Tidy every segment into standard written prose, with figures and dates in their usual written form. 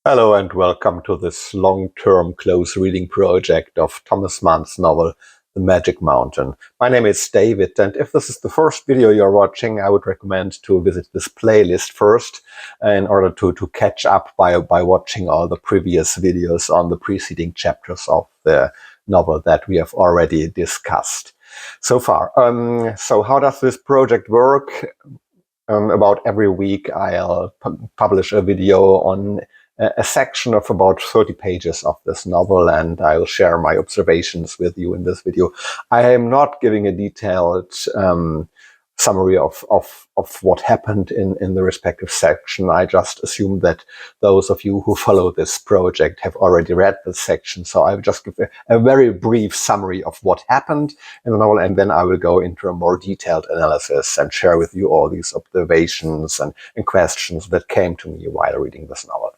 Hello and welcome to this long-term close reading project of Thomas Mann's novel, The Magic Mountain. My name is David, and if this is the first video you're watching, I would recommend to visit this playlist first in order to catch up by watching all the previous videos on the preceding chapters of the novel that we have already discussed so far. So how does this project work? About every week I'll publish a video on a section of about 30 pages of this novel, and I'll share my observations with you in this video. I am not giving a detailed summary of what happened in the respective section. I just assume that those of you who follow this project have already read this section, so I'll just give a very brief summary of what happened in the novel, and then I will go into a more detailed analysis and share with you all these observations and questions that came to me while reading this novel.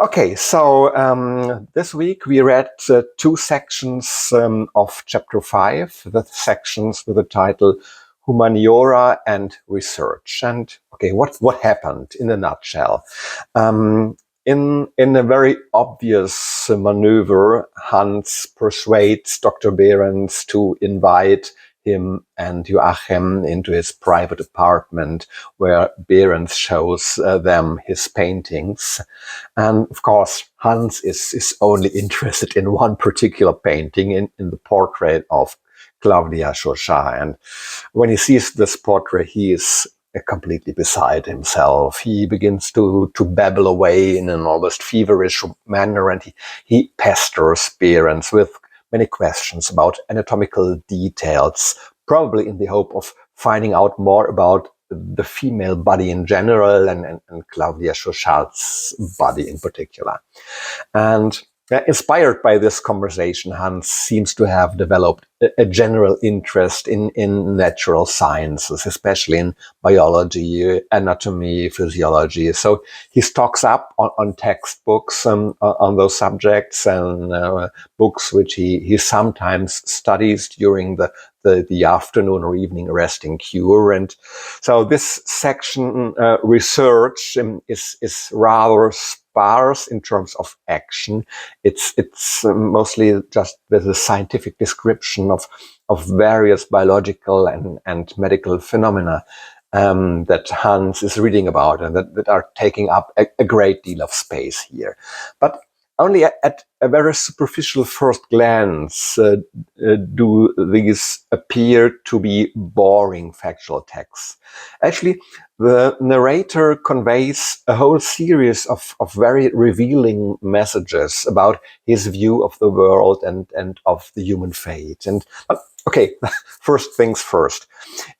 Okay, so this week we read two sections of chapter 5, the sections with the title Humaniora and Research. And okay, what happened in a nutshell? In a very obvious maneuver, Hans persuades Dr. Behrens to invite him and Joachim into his private apartment, where Behrens shows them his paintings. And of course, Hans is only interested in one particular painting, in the portrait of Clawdia. And when he sees this portrait, he is completely beside himself. He begins to babble away in an almost feverish manner, and he pesters Behrens with many questions about anatomical details, probably in the hope of finding out more about the female body in general and Clawdia Chauchat's body in particular. And inspired by this conversation, Hans seems to have developed a general interest in natural sciences, especially in biology, anatomy, physiology. So he stocks up on textbooks on those subjects, and books which he sometimes studies during the afternoon or evening resting cure. And so this section, research, is rather sparse in terms of action. It's mostly just with a scientific description of various biological and medical phenomena that Hans is reading about, and that are taking up a great deal of space here. But only at a very superficial first glance do these appear to be boring factual texts. Actually, the narrator conveys a whole series of very revealing messages about his view of the world and of the human fate. And okay, first things first.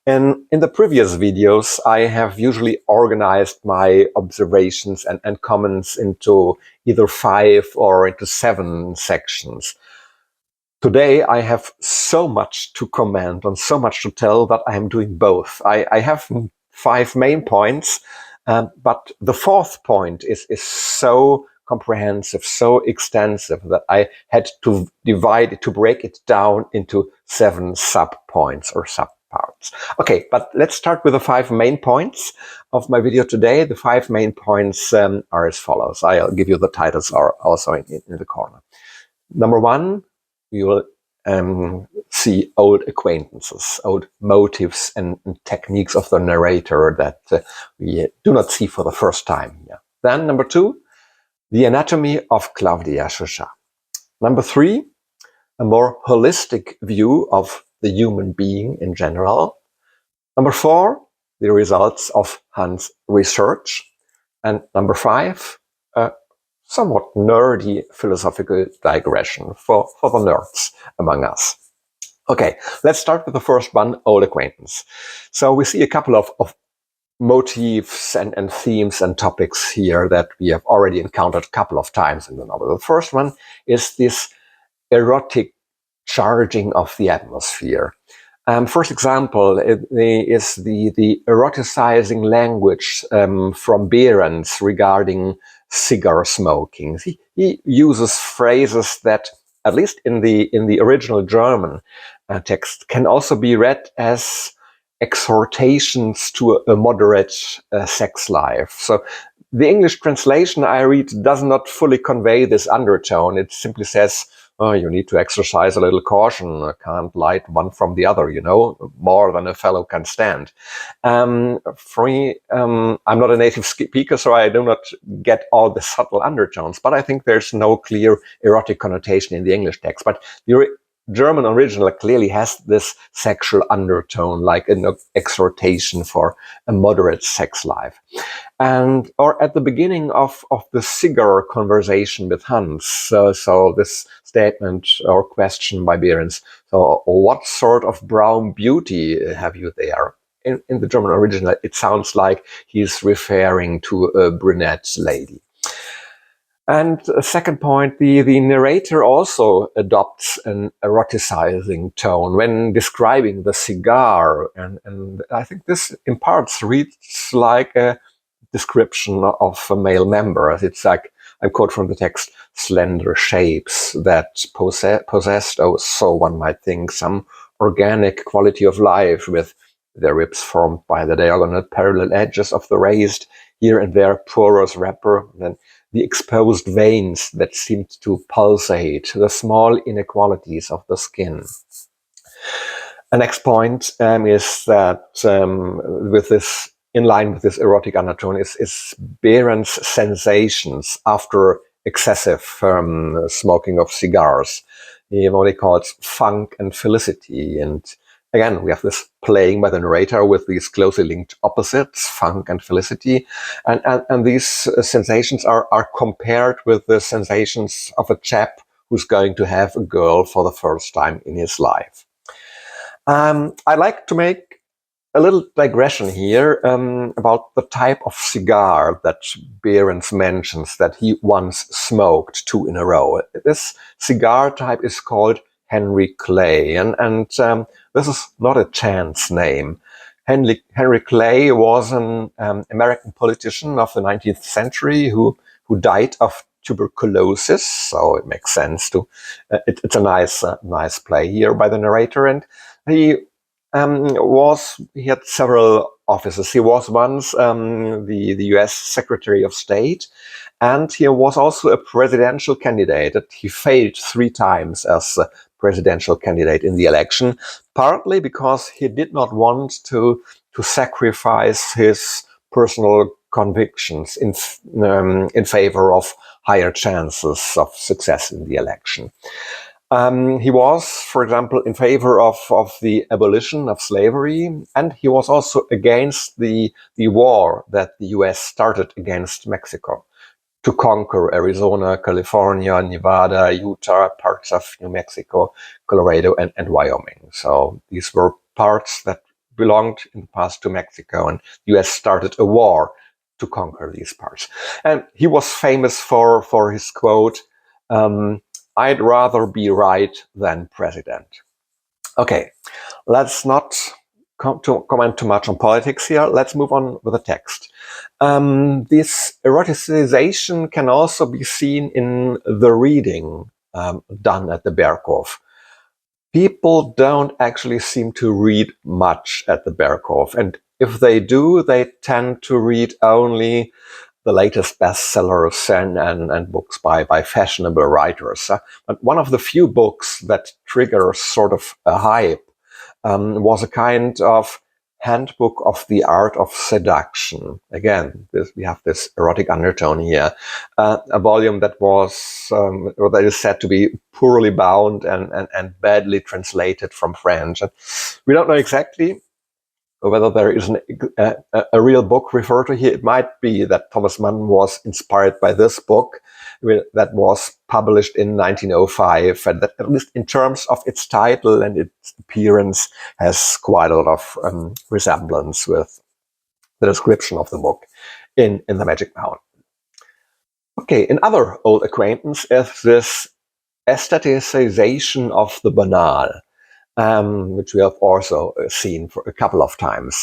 In the previous videos, I have usually organized my observations and comments into either 5 or into 7 sections. Today, I have so much to comment on, so much to tell, that I am doing both. I have 5 main points, but the 4th point is so comprehensive, so extensive, that I had to break it down into 7 sub-points or sub-parts. Okay, but let's start with the 5 main points of my video today. The 5 main points are as follows. I'll give you the titles are also in the corner. Number 1, we will see old acquaintances, old motives and techniques of the narrator that we do not see for the first time here. Then number 2, the anatomy of Clawdia Chauchat. Number 3, a more holistic view of the human being in general. Number 4, the results of Hans' research. And number 5, somewhat nerdy philosophical digression for the nerds among us. Okay, let's start with the first one, old acquaintance. So we see a couple of motifs and themes and topics here that we have already encountered a couple of times in the novel. The first one is this erotic charging of the atmosphere. First example is the eroticizing language from Behrens regarding cigar smoking. He uses phrases that, at least in the original German text, can also be read as exhortations to a moderate sex life. So The English translation I read does not fully convey this undertone. It simply says, oh, you need to exercise a little caution. Can't light one from the other, more than a fellow can stand. For me, I'm not a native speaker, so I do not get all the subtle undertones, but I think there's no clear erotic connotation in the English text. But the German original clearly has this sexual undertone, like an exhortation for a moderate sex life. Or at the beginning of the cigar conversation with Hans, so this statement or question by Behrens, so what sort of brown beauty have you there? In the German original, it sounds like he's referring to a brunette lady. And a second point, the narrator also adopts an eroticizing tone when describing the cigar. And I think this in parts reads like a description of a male member. It's like, I quote from the text, slender shapes that possessed, oh, so one might think, some organic quality of life, with their ribs formed by the diagonal parallel edges of the raised, here and there porous wrapper, and the exposed veins that seemed to pulsate, the small inequalities of the skin. The next point is that with this, in line with this erotic undertone, is Behrens' sensations after excessive smoking of cigars. He only calls funk and felicity. And again, we have this playing by the narrator with these closely linked opposites, funk and felicity. And these sensations are compared with the sensations of a chap who's going to have a girl for the first time in his life. I'd like to make a little digression here about the type of cigar that Behrens mentions that he once smoked 2 in a row. This cigar type is called Henry Clay, and this is not a chance name. Henry Clay was an American politician of the 19th century who died of tuberculosis, so it makes sense to. It's a nice play here by the narrator, and he had several offices. He was once the US Secretary of State, and he was also a presidential candidate. He failed 3 times as a presidential candidate in the election, partly because he did not want to sacrifice his personal convictions in favor of higher chances of success in the election. He was, for example, in favor of the abolition of slavery, and he was also against the war that the US started against Mexico to conquer Arizona, California, Nevada, Utah, parts of New Mexico, Colorado, and Wyoming. So these were parts that belonged in the past to Mexico, and the US started a war to conquer these parts. And he was famous for his quote, I'd rather be right than president. Okay, let's not comment too much on politics here. Let's move on with the text. This eroticization can also be seen in the reading done at the Berghof. People don't actually seem to read much at the Berghof, and if they do, they tend to read only the latest bestsellers and books by fashionable writers. But one of the few books that triggers sort of a hype was a kind of handbook of the art of seduction. Again, we have this erotic undertone here. A volume that was, or that is said to be poorly bound and badly translated from French. And we don't know exactly whether there is a real book referred to here. It might be that Thomas Mann was inspired by this book that was published in 1905, and that, at least in terms of its title and its appearance, has quite a lot of resemblance with the description of the book in The Magic Mountain. Okay, another old acquaintance is this aestheticization of the banal. Which we have also seen for a couple of times.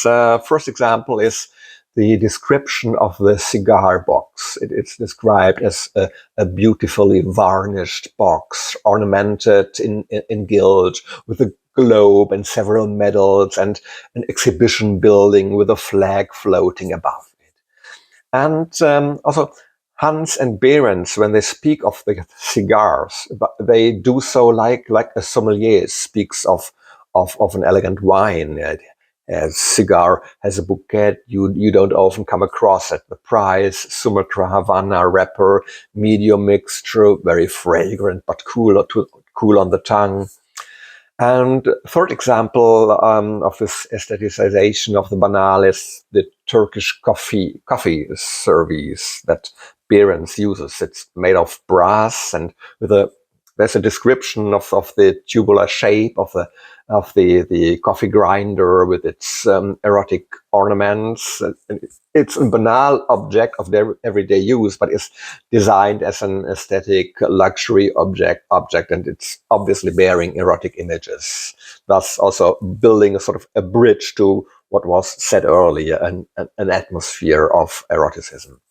First example is the description of the cigar box. It's described as a beautifully varnished box, ornamented in gilt, with a globe and several medals, and an exhibition building with a flag floating above it. And also, Hans and Behrens, when they speak of the cigars, they do so like a sommelier speaks of an elegant wine. A cigar has a bouquet you don't often come across at the price. Sumatra, Havana wrapper, medium mixture, very fragrant but cool on the tongue. And third example of this aestheticization of the banal is the Turkish coffee service that Behrens uses. It's made of brass, and there's a description of the tubular shape of the coffee grinder with its erotic ornaments. It's a banal object of their everyday use, but it's designed as an aesthetic luxury object, and it's obviously bearing erotic images, thus also building a sort of a bridge to what was said earlier, an atmosphere of eroticism.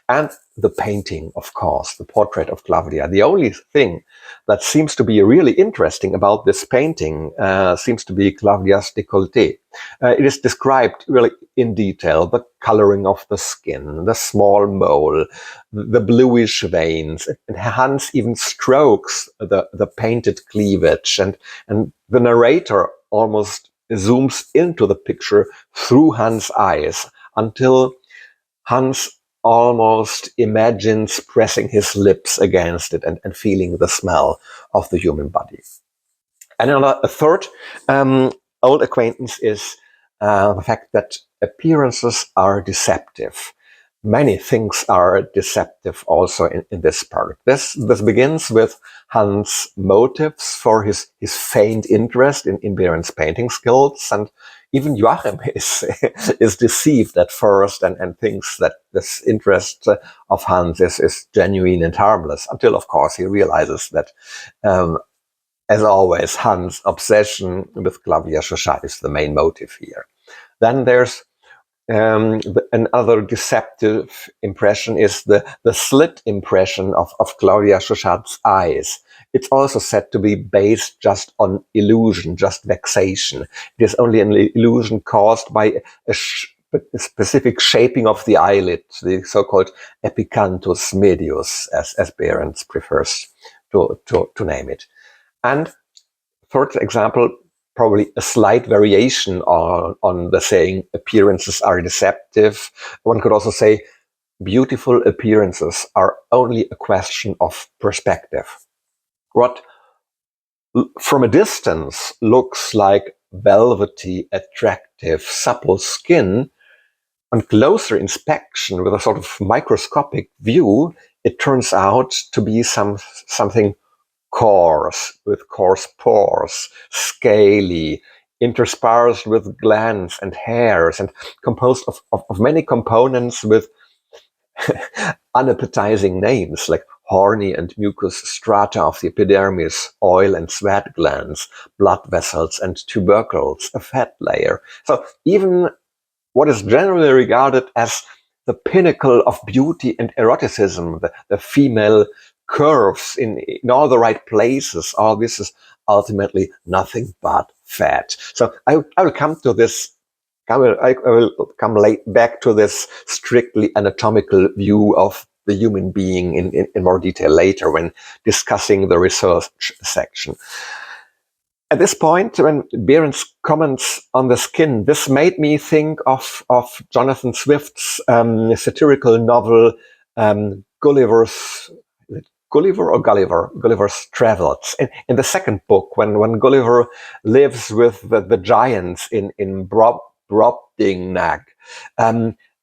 And the painting, of course, the portrait of Clawdia. The only thing that seems to be really interesting about this painting seems to be Clawdia's décolleté. It is described really in detail, the coloring of the skin, the small mole, the bluish veins, and Hans even strokes the painted cleavage, and the narrator almost zooms into the picture through Hans' eyes until Hans almost imagines pressing his lips against it and feeling the smell of the human body. And a third old acquaintance is the fact that appearances are deceptive. Many things are deceptive also in this part. This begins with Hans' motives for his feigned interest in Behrens' painting skills, and even Joachim is deceived at first and thinks that this interest of Hans is genuine and harmless, until of course he realizes that as always, Hans' obsession with Clawdia Chauchat is the main motive here. Then there's another deceptive impression is the slit impression of Clawdia Chauchat's eyes. It's also said to be based just on illusion, just vexation. It is only an illusion caused by a specific shaping of the eyelid, the so-called epicanthus medius, as Behrens prefers to name it. And third example, probably a slight variation on the saying appearances are deceptive. One could also say beautiful appearances are only a question of perspective. What from a distance looks like velvety, attractive, supple skin, on closer inspection with a sort of microscopic view, it turns out to be something coarse, with coarse pores, scaly, interspersed with glands and hairs, and composed of many components with unappetizing names like horny and mucous strata of the epidermis, oil and sweat glands, blood vessels and tubercles, a fat layer. So even what is generally regarded as the pinnacle of beauty and eroticism, the female curves in all the right places, all this is ultimately nothing but fat. So I will come to this. I will come back to this strictly anatomical view of the human being in more detail later when discussing the research section. At this point, when Behrens comments on the skin, this made me think of Jonathan Swift's satirical novel Gulliver's Travels. In the second book, when Gulliver lives with the giants in Brobdingnag,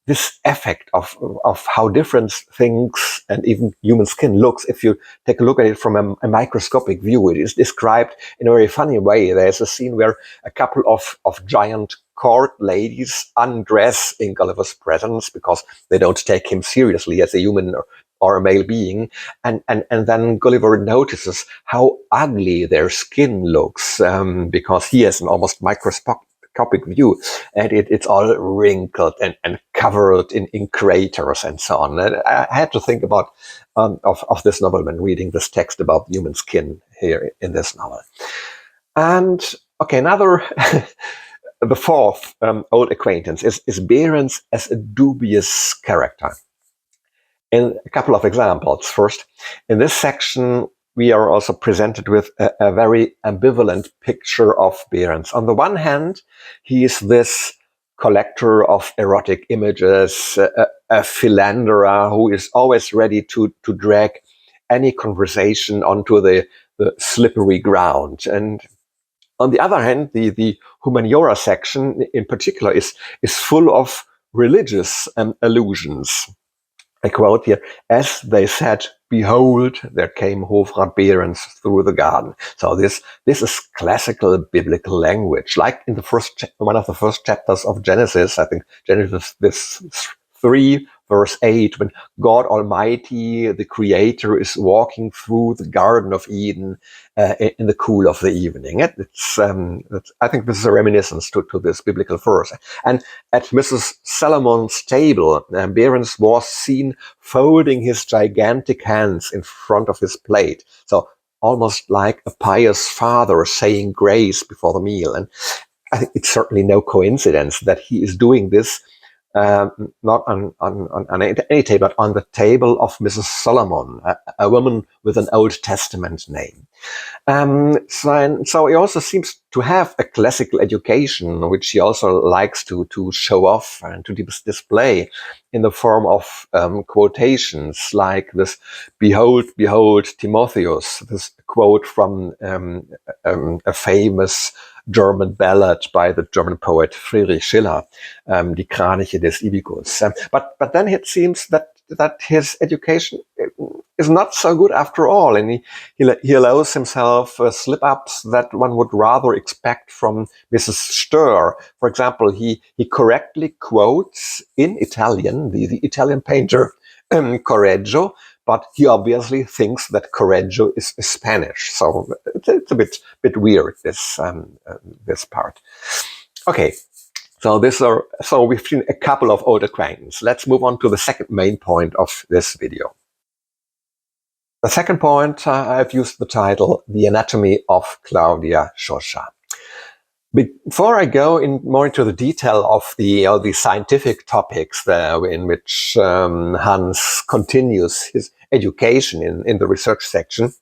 this effect of how different things and even human skin looks, if you take a look at it from a microscopic view, it is described in a very funny way. There's a scene where a couple of giant court ladies undress in Gulliver's presence because they don't take him seriously as a human or a male being, and then Gulliver notices how ugly their skin looks because he has an almost microscopic view, and it's all wrinkled and covered in craters and so on. And I had to think about of this novel when reading this text about human skin here in this novel. And okay, another the fourth old acquaintance is Behrens as a dubious character. In a couple of examples. First, in this section, we are also presented with a very ambivalent picture of Behrens. On the one hand, he is this collector of erotic images, a philanderer who is always ready to drag any conversation onto the slippery ground. And on the other hand, the Humaniora section in particular is full of religious allusions. I quote here, as they said, behold, there came Hofrat Behrens through the garden. So this is classical biblical language, like in one of the first chapters of Genesis, I think Genesis 3, verse 8, when God Almighty, the Creator, is walking through the Garden of Eden in the cool of the evening. I think this is a reminiscence to this biblical verse. And at Mrs. Salomon's table, Behrens was seen folding his gigantic hands in front of his plate. So almost like a pious father saying grace before the meal. And I think it's certainly no coincidence that he is doing this not on any table, but on the table of Mrs. Solomon, a woman with an Old Testament name. So he also seems to have a classical education, which he also likes to show off and to display in the form of quotations like this, behold, behold, Timotheus, this quote from a famous German ballad by the German poet Friedrich Schiller, Die Kraniche des Ibicus. But then it seems that his education is not so good after all, and he allows himself slip-ups that one would rather expect from Mrs. Sturr. For example, he correctly quotes in Italian the Italian painter Correggio, but he obviously thinks that Correggio is Spanish. So it's a bit weird, this part. Okay. So we've seen a couple of old acquaintances. Let's move on to the second main point of this video. The second point, I've used the title, The Anatomy of Clawdia Shosha. Before I go more into the detail of the scientific topics there in which Hans continues his education in the research section,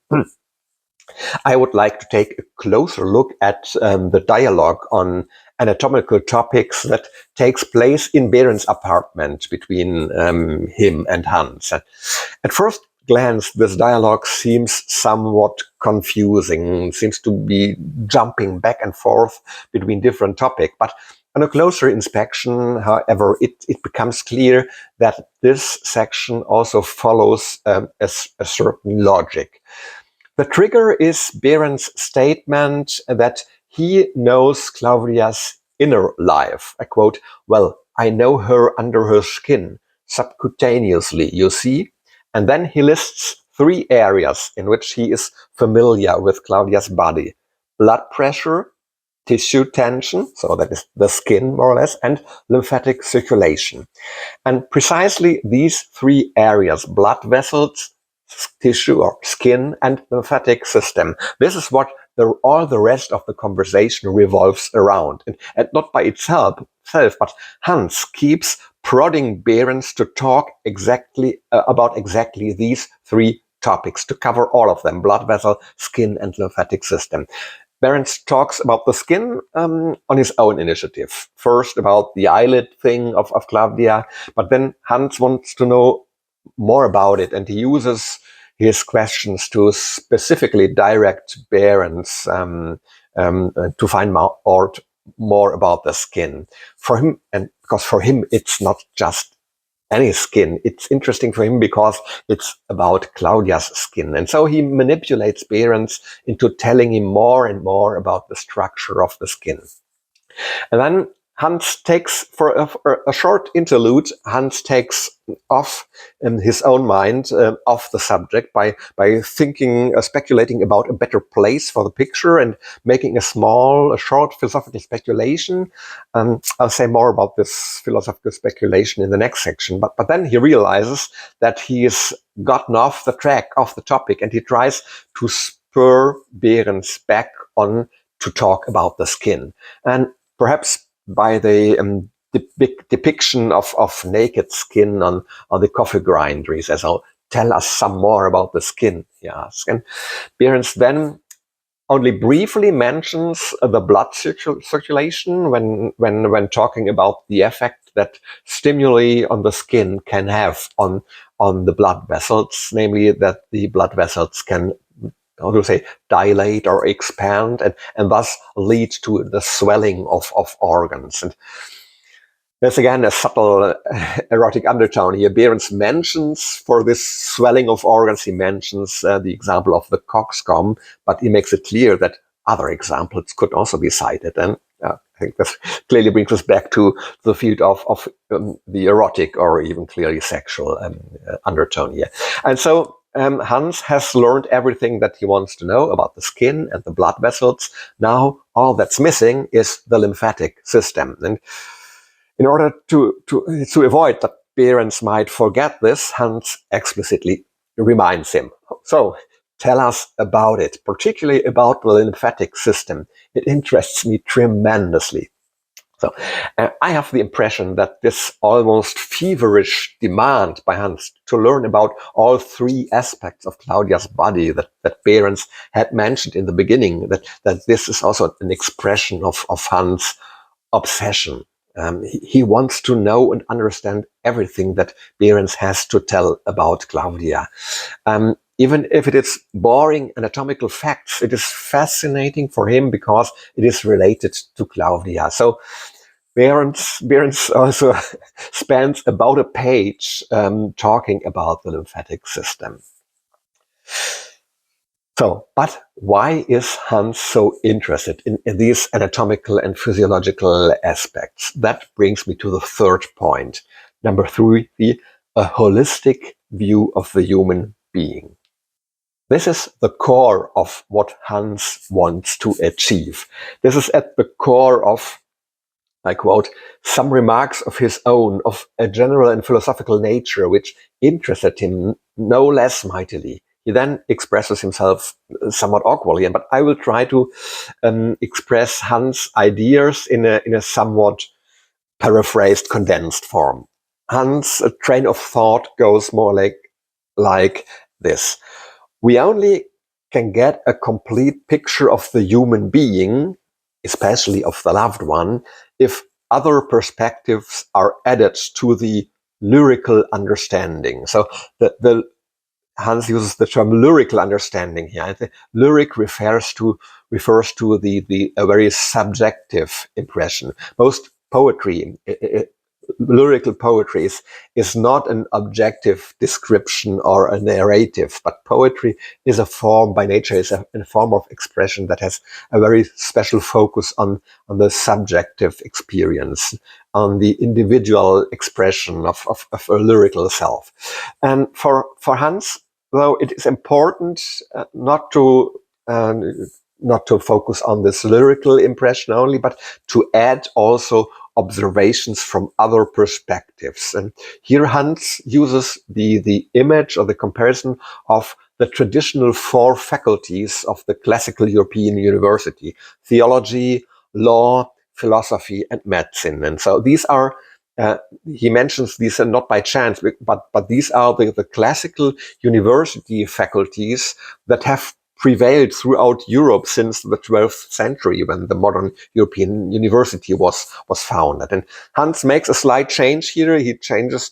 I would like to take a closer look at the dialogue on anatomical topics that takes place in Behrens' apartment between him and Hans. At first glance, this dialogue seems somewhat confusing, seems to be jumping back and forth between different topics, but on a closer inspection, however, it becomes clear that this section also follows a certain logic. The trigger is Behrens' statement that he knows Clawdia's inner life. I quote, well, I know her under her skin, subcutaneously, you see. And then he lists 3 areas in which he is familiar with Clawdia's body. Blood pressure, tissue tension, so that is the skin more or less, and lymphatic circulation. And precisely these 3 areas, blood vessels, tissue or skin, and lymphatic system. This is what all the rest of the conversation revolves around. And not by itself, but Hans keeps prodding Behrens to talk about exactly these 3 topics, to cover all of them: blood vessel, skin, and lymphatic system. Behrens talks about the skin on his own initiative. First about the eyelid thing of Clawdia, but then Hans wants to know more about it, and he uses his questions to specifically direct Behrens to find out more about the skin. For him, and because for him it's not just any skin, it's interesting for him because it's about Clawdia's skin. And so he manipulates Behrens into telling him more and more about the structure of the skin. And then Hans takes, for a short interlude, Hans takes off his own mind off the subject by speculating about a better place for the picture and making a short philosophical speculation. I'll say more about this philosophical speculation in the next section. But then he realizes that he has gotten off the track, off the topic, and he tries to spur Behrens back on to talk about the skin. And perhaps by the depiction of naked skin on the coffee grinder. He says, "Oh, tell us some more about the skin," he asks. And Behrens then only briefly mentions the blood circulation when talking about the effect that stimuli on the skin can have on the blood vessels, namely that the blood vessels can, how to say, dilate or expand and thus lead to the swelling of organs. And there's again a subtle erotic undertone here. Behrens mentions, for this swelling of organs, he mentions the example of the coxcomb, but he makes it clear that other examples could also be cited. And I think this clearly brings us back to the field of the erotic or even clearly sexual undertone here. And so Hans has learned everything that he wants to know about the skin and the blood vessels. Now all that's missing is the lymphatic system. And in order to avoid that Behrens might forget this, Hans explicitly reminds him. So, tell us about it, particularly about the lymphatic system. It interests me tremendously. So, I have the impression that this almost feverish demand by Hans to learn about all three aspects of Claudia's body that Behrens had mentioned in the beginning, that this is also an expression of Hans' obsession. He wants to know and understand everything that Behrens has to tell about Claudia. Even if it is boring anatomical facts, it is fascinating for him because it is related to Claudia. So Behrens also spends about a page talking about the lymphatic system. So, but why is Hans so interested in these anatomical and physiological aspects? That brings me to the third point. Number 3, a holistic view of the human being. This is the core of what Hans wants to achieve. This is at the core of, I quote, some remarks of his own of a general and philosophical nature which interested him no less mightily. He then expresses himself somewhat awkwardly, but I will try to express Hans' ideas in a somewhat paraphrased, condensed form. Hans' train of thought goes more like this. We only can get a complete picture of the human being, especially of the loved one, if other perspectives are added to the lyrical understanding. So the Hans uses the term lyrical understanding here. I think lyric refers to a very subjective impression. Most poetry, lyrical poetry is not an objective description or a narrative, but poetry is a form by nature, is a form of expression that has a very special focus on the subjective experience, on the individual expression of a lyrical self. And for Hans, though, it is important not to focus on this lyrical impression only, but to add also observations from other perspectives. And here Hans uses the image or the comparison of the traditional 4 faculties of the classical European university: theology, law, philosophy, and medicine. And so these are he mentions these are not by chance, but these are the classical university faculties that have prevailed throughout Europe since the 12th century, when the modern European university was founded. And Hans makes a slight change here. He changes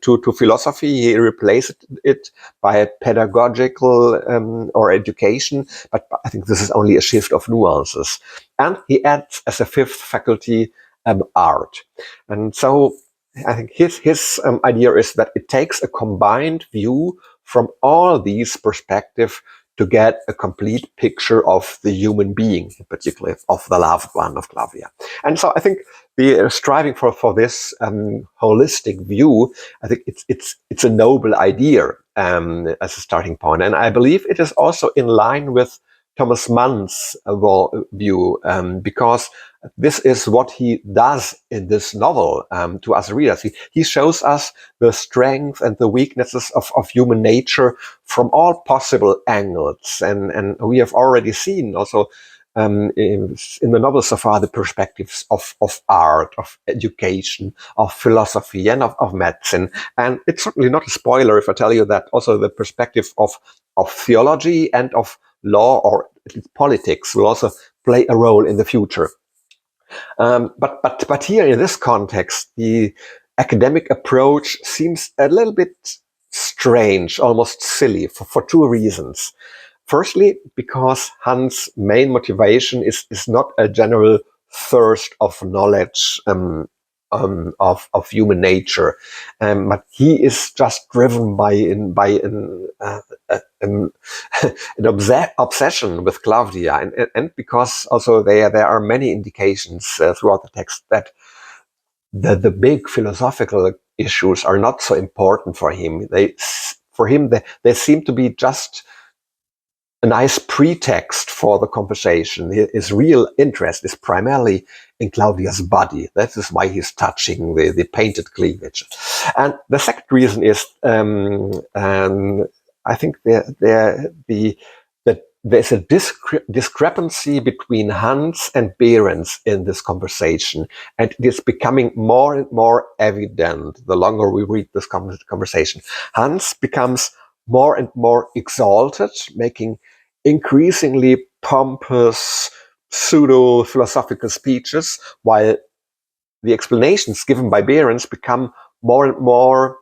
to philosophy. He replaces it by a pedagogical or education, but I think this is only a shift of nuances. And he adds as a 5th faculty art. And so I think his idea is that it takes a combined view from all these perspectives to get a complete picture of the human being, in particular of the loved one of Claudia. And so I think the striving for this holistic view, I think it's a noble idea as a starting point. And I believe it is also in line with Thomas Mann's view, because this is what he does in this novel to us readers. He shows us the strength and the weaknesses of human nature from all possible angles. And we have already seen also in the novel so far the perspectives of art, of education, of philosophy, and of medicine. And it's certainly not a spoiler if I tell you that also the perspective of theology and of law, or at least politics, will also play a role in the future. But here in this context, the academic approach seems a little bit strange, almost silly, for two reasons. Firstly, because Hans' main motivation is not a general thirst of knowledge of human nature, but he is just driven by an obsession with Clawdia, and because also there are many indications throughout the text that the big philosophical issues are not so important for him. They seem to be just a nice pretext for the conversation. His real interest is primarily in Clawdia's body. That is why he's touching the painted cleavage. And the second reason is, I think there's a discrepancy between Hans and Behrens in this conversation, and it is becoming more and more evident the longer we read this conversation. Hans becomes more and more exalted, making increasingly pompous pseudo-philosophical speeches, while the explanations given by Behrens become more and more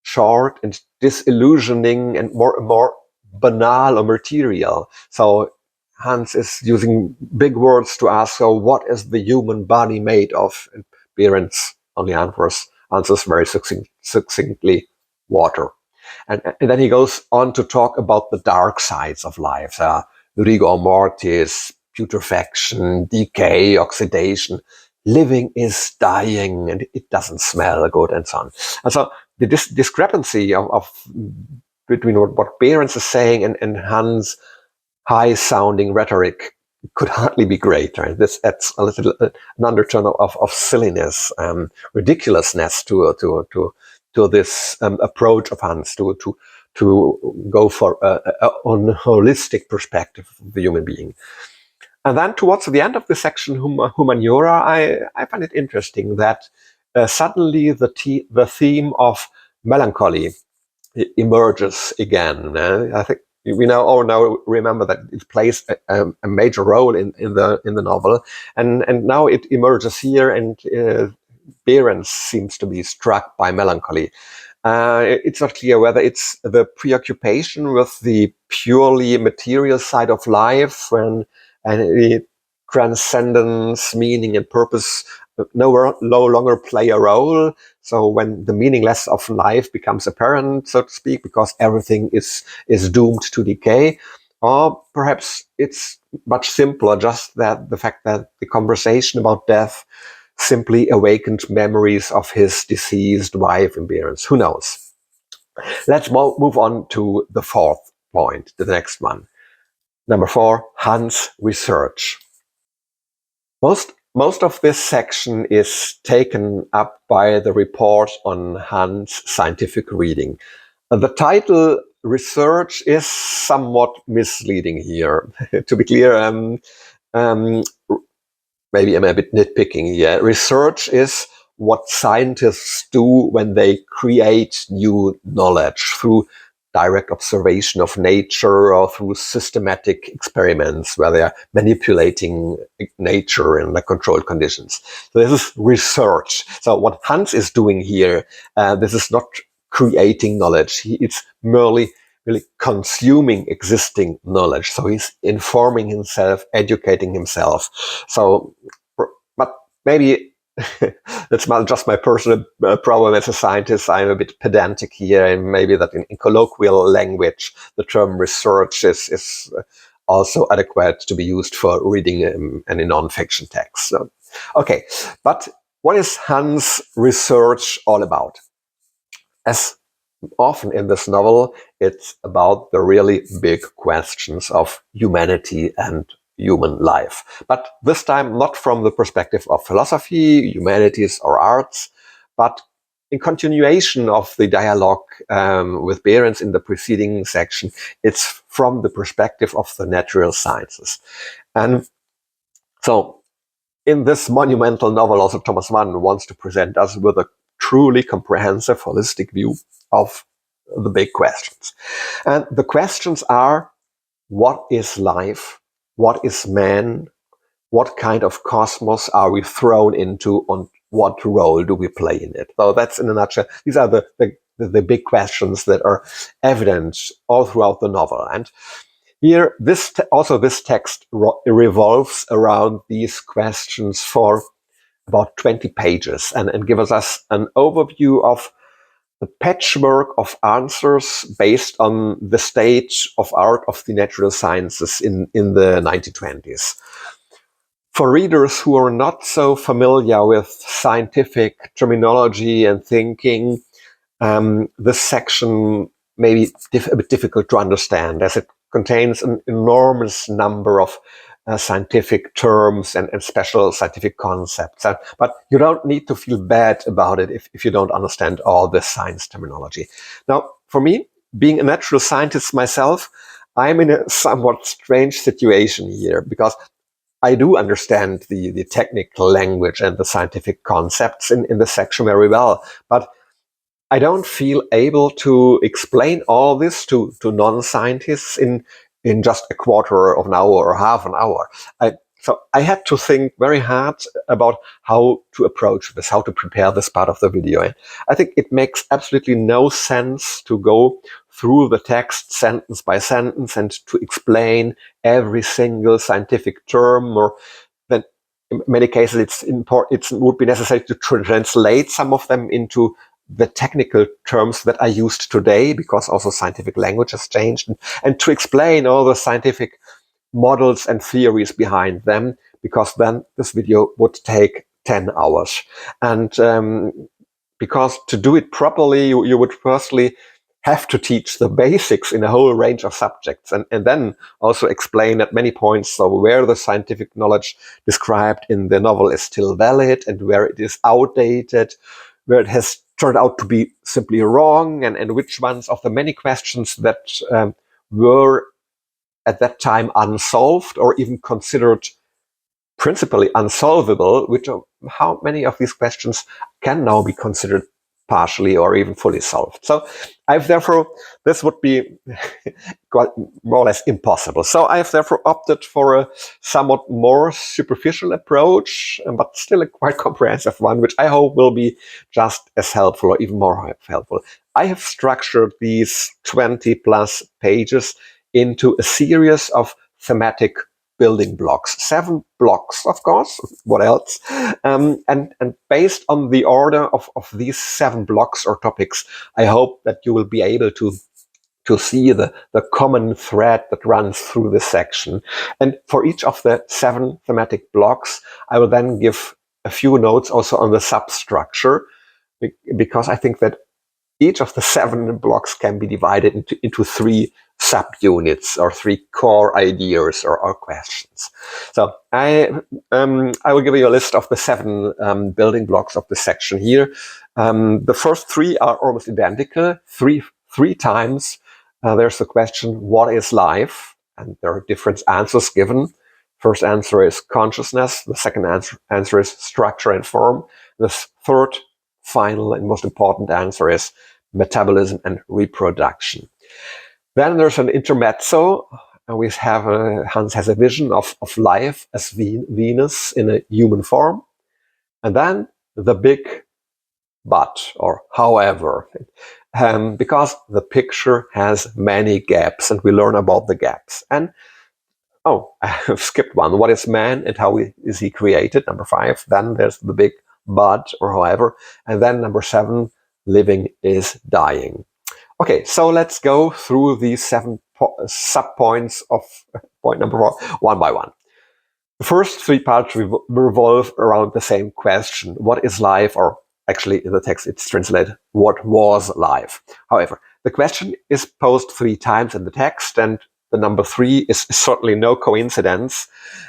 short and disillusioning and more banal or material. So Hans is using big words to ask, so what is the human body made of? And Behrens only answers very succinctly, water. And then he goes on to talk about the dark sides of life, rigor mortis, putrefaction, decay, oxidation. Living is dying and it doesn't smell good, and so on. And so the discrepancy between what Behrens is saying and Hans' high-sounding rhetoric could hardly be greater. This adds a little an undertone of silliness, ridiculousness to this approach of Hans to go for a holistic perspective of the human being. And then towards the end of the section, Humaniora, I find it interesting that suddenly the theme of melancholy emerges again. I think we now remember that it plays a major role in the novel, and now it emerges here, and Behrens seems to be struck by melancholy. It's not clear whether it's the preoccupation with the purely material side of life and the transcendence, meaning, and purpose no longer play a role. So when the meaningless of life becomes apparent, so to speak, because everything is doomed to decay, or perhaps it's much simpler, just that the fact that the conversation about death simply awakened memories of his deceased wife in Behrens. Who knows? Let's move on to the fourth point, the next one. Number 4, Hans' research. Most of this section is taken up by the report on Hans' scientific reading. The title research is somewhat misleading here. To be clear, maybe I'm a bit nitpicking here. Research is what scientists do when they create new knowledge through direct observation of nature or through systematic experiments where they are manipulating nature in the controlled conditions. So this is research. So what Hans is doing here, this is not creating knowledge. It's merely really consuming existing knowledge. So he's informing himself, educating himself. So, but maybe that's just my personal problem as a scientist. I'm a bit pedantic here, and maybe that in colloquial language, the term research is also adequate to be used for reading any non-fiction text. So, okay, but what is Hans' research all about? As often in this novel, it's about the really big questions of humanity and human life. But this time, not from the perspective of philosophy, humanities, or arts, but in continuation of the dialogue with Behrens in the preceding section, it's from the perspective of the natural sciences. And so in this monumental novel, also Thomas Mann wants to present us with a truly comprehensive, holistic view of the big questions. And the questions are, what is life? What is man? What kind of cosmos are we thrown into, and what role do we play in it? So that's in a nutshell. These are the big questions that are evident all throughout the novel. And here, this text revolves around these questions for about 20 pages and gives us an overview of the patchwork of answers based on the state of art of the natural sciences in the 1920s. For readers who are not so familiar with scientific terminology and thinking, this section may be a bit difficult to understand, as it contains an enormous number of scientific terms and special scientific concepts. But you don't need to feel bad about it if you don't understand all this science terminology. Now, for me, being a natural scientist myself, I'm in a somewhat strange situation here, because I do understand the technical language and the scientific concepts in the section very well, but I don't feel able to explain all this to non-scientists in just a quarter of an hour or half an hour. So I had to think very hard about how to approach this, how to prepare this part of the video. And I think it makes absolutely no sense to go through the text sentence by sentence and to explain every single scientific term, or then in many cases it would be necessary to translate some of them into the technical terms that are used today, because also scientific language has changed, and to explain all the scientific models and theories behind them, because then this video would take 10 hours. And because to do it properly, you would firstly have to teach the basics in a whole range of subjects, and then also explain at many points so where the scientific knowledge described in the novel is still valid and where it is outdated, where it has turned out to be simply wrong, and which ones of the many questions that were at that time unsolved or even considered principally unsolvable, how many of these questions can now be considered partially or even fully solved. So this would be more or less impossible. So I've therefore opted for a somewhat more superficial approach, but still a quite comprehensive one, which I hope will be just as helpful or even more helpful. I have structured these 20 plus pages into a series of thematic building blocks, 7 blocks, of course, what else? And based on the order of these 7 blocks or topics, I hope that you will be able to see the common thread that runs through this section. And for each of the 7 thematic blocks, I will then give a few notes also on the substructure, because I think that each of the 7 blocks can be divided into 3 subunits or 3 core ideas or questions. So I will give you a list of the 7 building blocks of the section here. The first 3 are almost identical. Three times there's the question, what is life? And there are different answers given. First answer is consciousness. The second answer is structure and form. The third, final and most important answer is metabolism and reproduction. Then there's an intermezzo. We have Hans has a vision of life as Venus in a human form. And then the big but, or however, because the picture has many gaps, and we learn about the gaps. And I have skipped one. What is man and how is he created? Number 5. Then there's the big but, or however. And then number 7, living is dying. Okay, so let's go through these 7 sub-points of point number 4, one by one. The first 3 parts revolve around the same question. What is life? Or actually in the text it's translated, what was life? However, the question is posed 3 times in the text, and the number 3 is certainly no coincidence,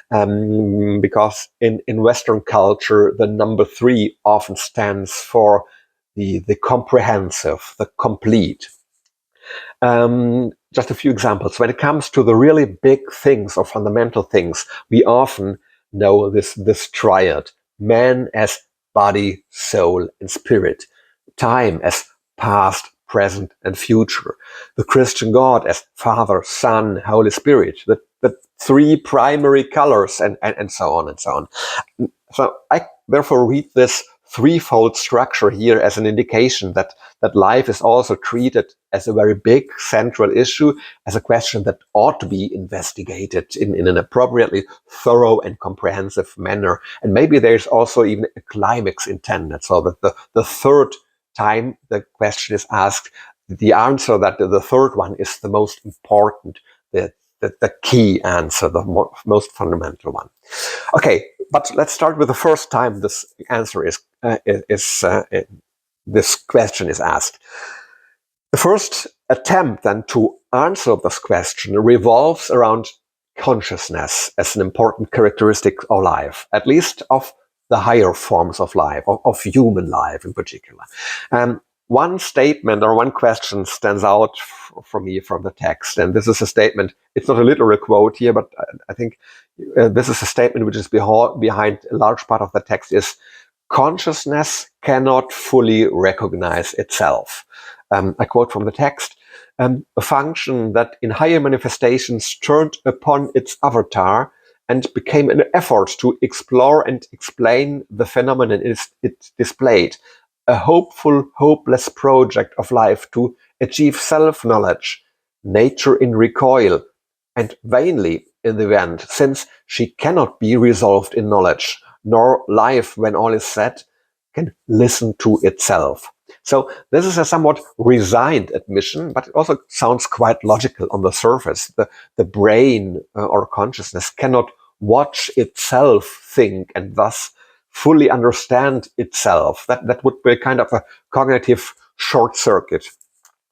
because in Western culture, the number 3 often stands for the comprehensive, the complete. Just a few examples. When it comes to the really big things or fundamental things, we often know this triad. Man as body, soul, and spirit. Time as past, present, and future. The Christian God as Father, Son, Holy Spirit. The three primary colors, and so on and so on. So I therefore read this threefold structure here as an indication that life is also treated as a very big central issue, as a question that ought to be investigated in an appropriately thorough and comprehensive manner. And maybe there's also even a climax intended, so that the third time the question is asked, the answer that the third one is the most important, the key answer, the most fundamental one. Okay, but let's start with the first time this answer this question is asked. The first attempt then to answer this question revolves around consciousness as an important characteristic of life, at least of the higher forms of life, of human life in particular. One statement or one question stands out for me from the text, and this is a statement. It's not a literal quote here, but I think this is a statement which is behind a large part of the text, is consciousness cannot fully recognize itself. I quote from the text, a function that in higher manifestations turned upon its avatar and became an effort to explore and explain the phenomenon it displayed, a hopeful, hopeless project of life to achieve self-knowledge, nature in recoil, and vainly in the end, since she cannot be resolved in knowledge, nor life, when all is said, can listen to itself. So this is a somewhat resigned admission, but it also sounds quite logical on the surface. The brain or consciousness cannot watch itself think and thus fully understand itself. That would be kind of a cognitive short circuit.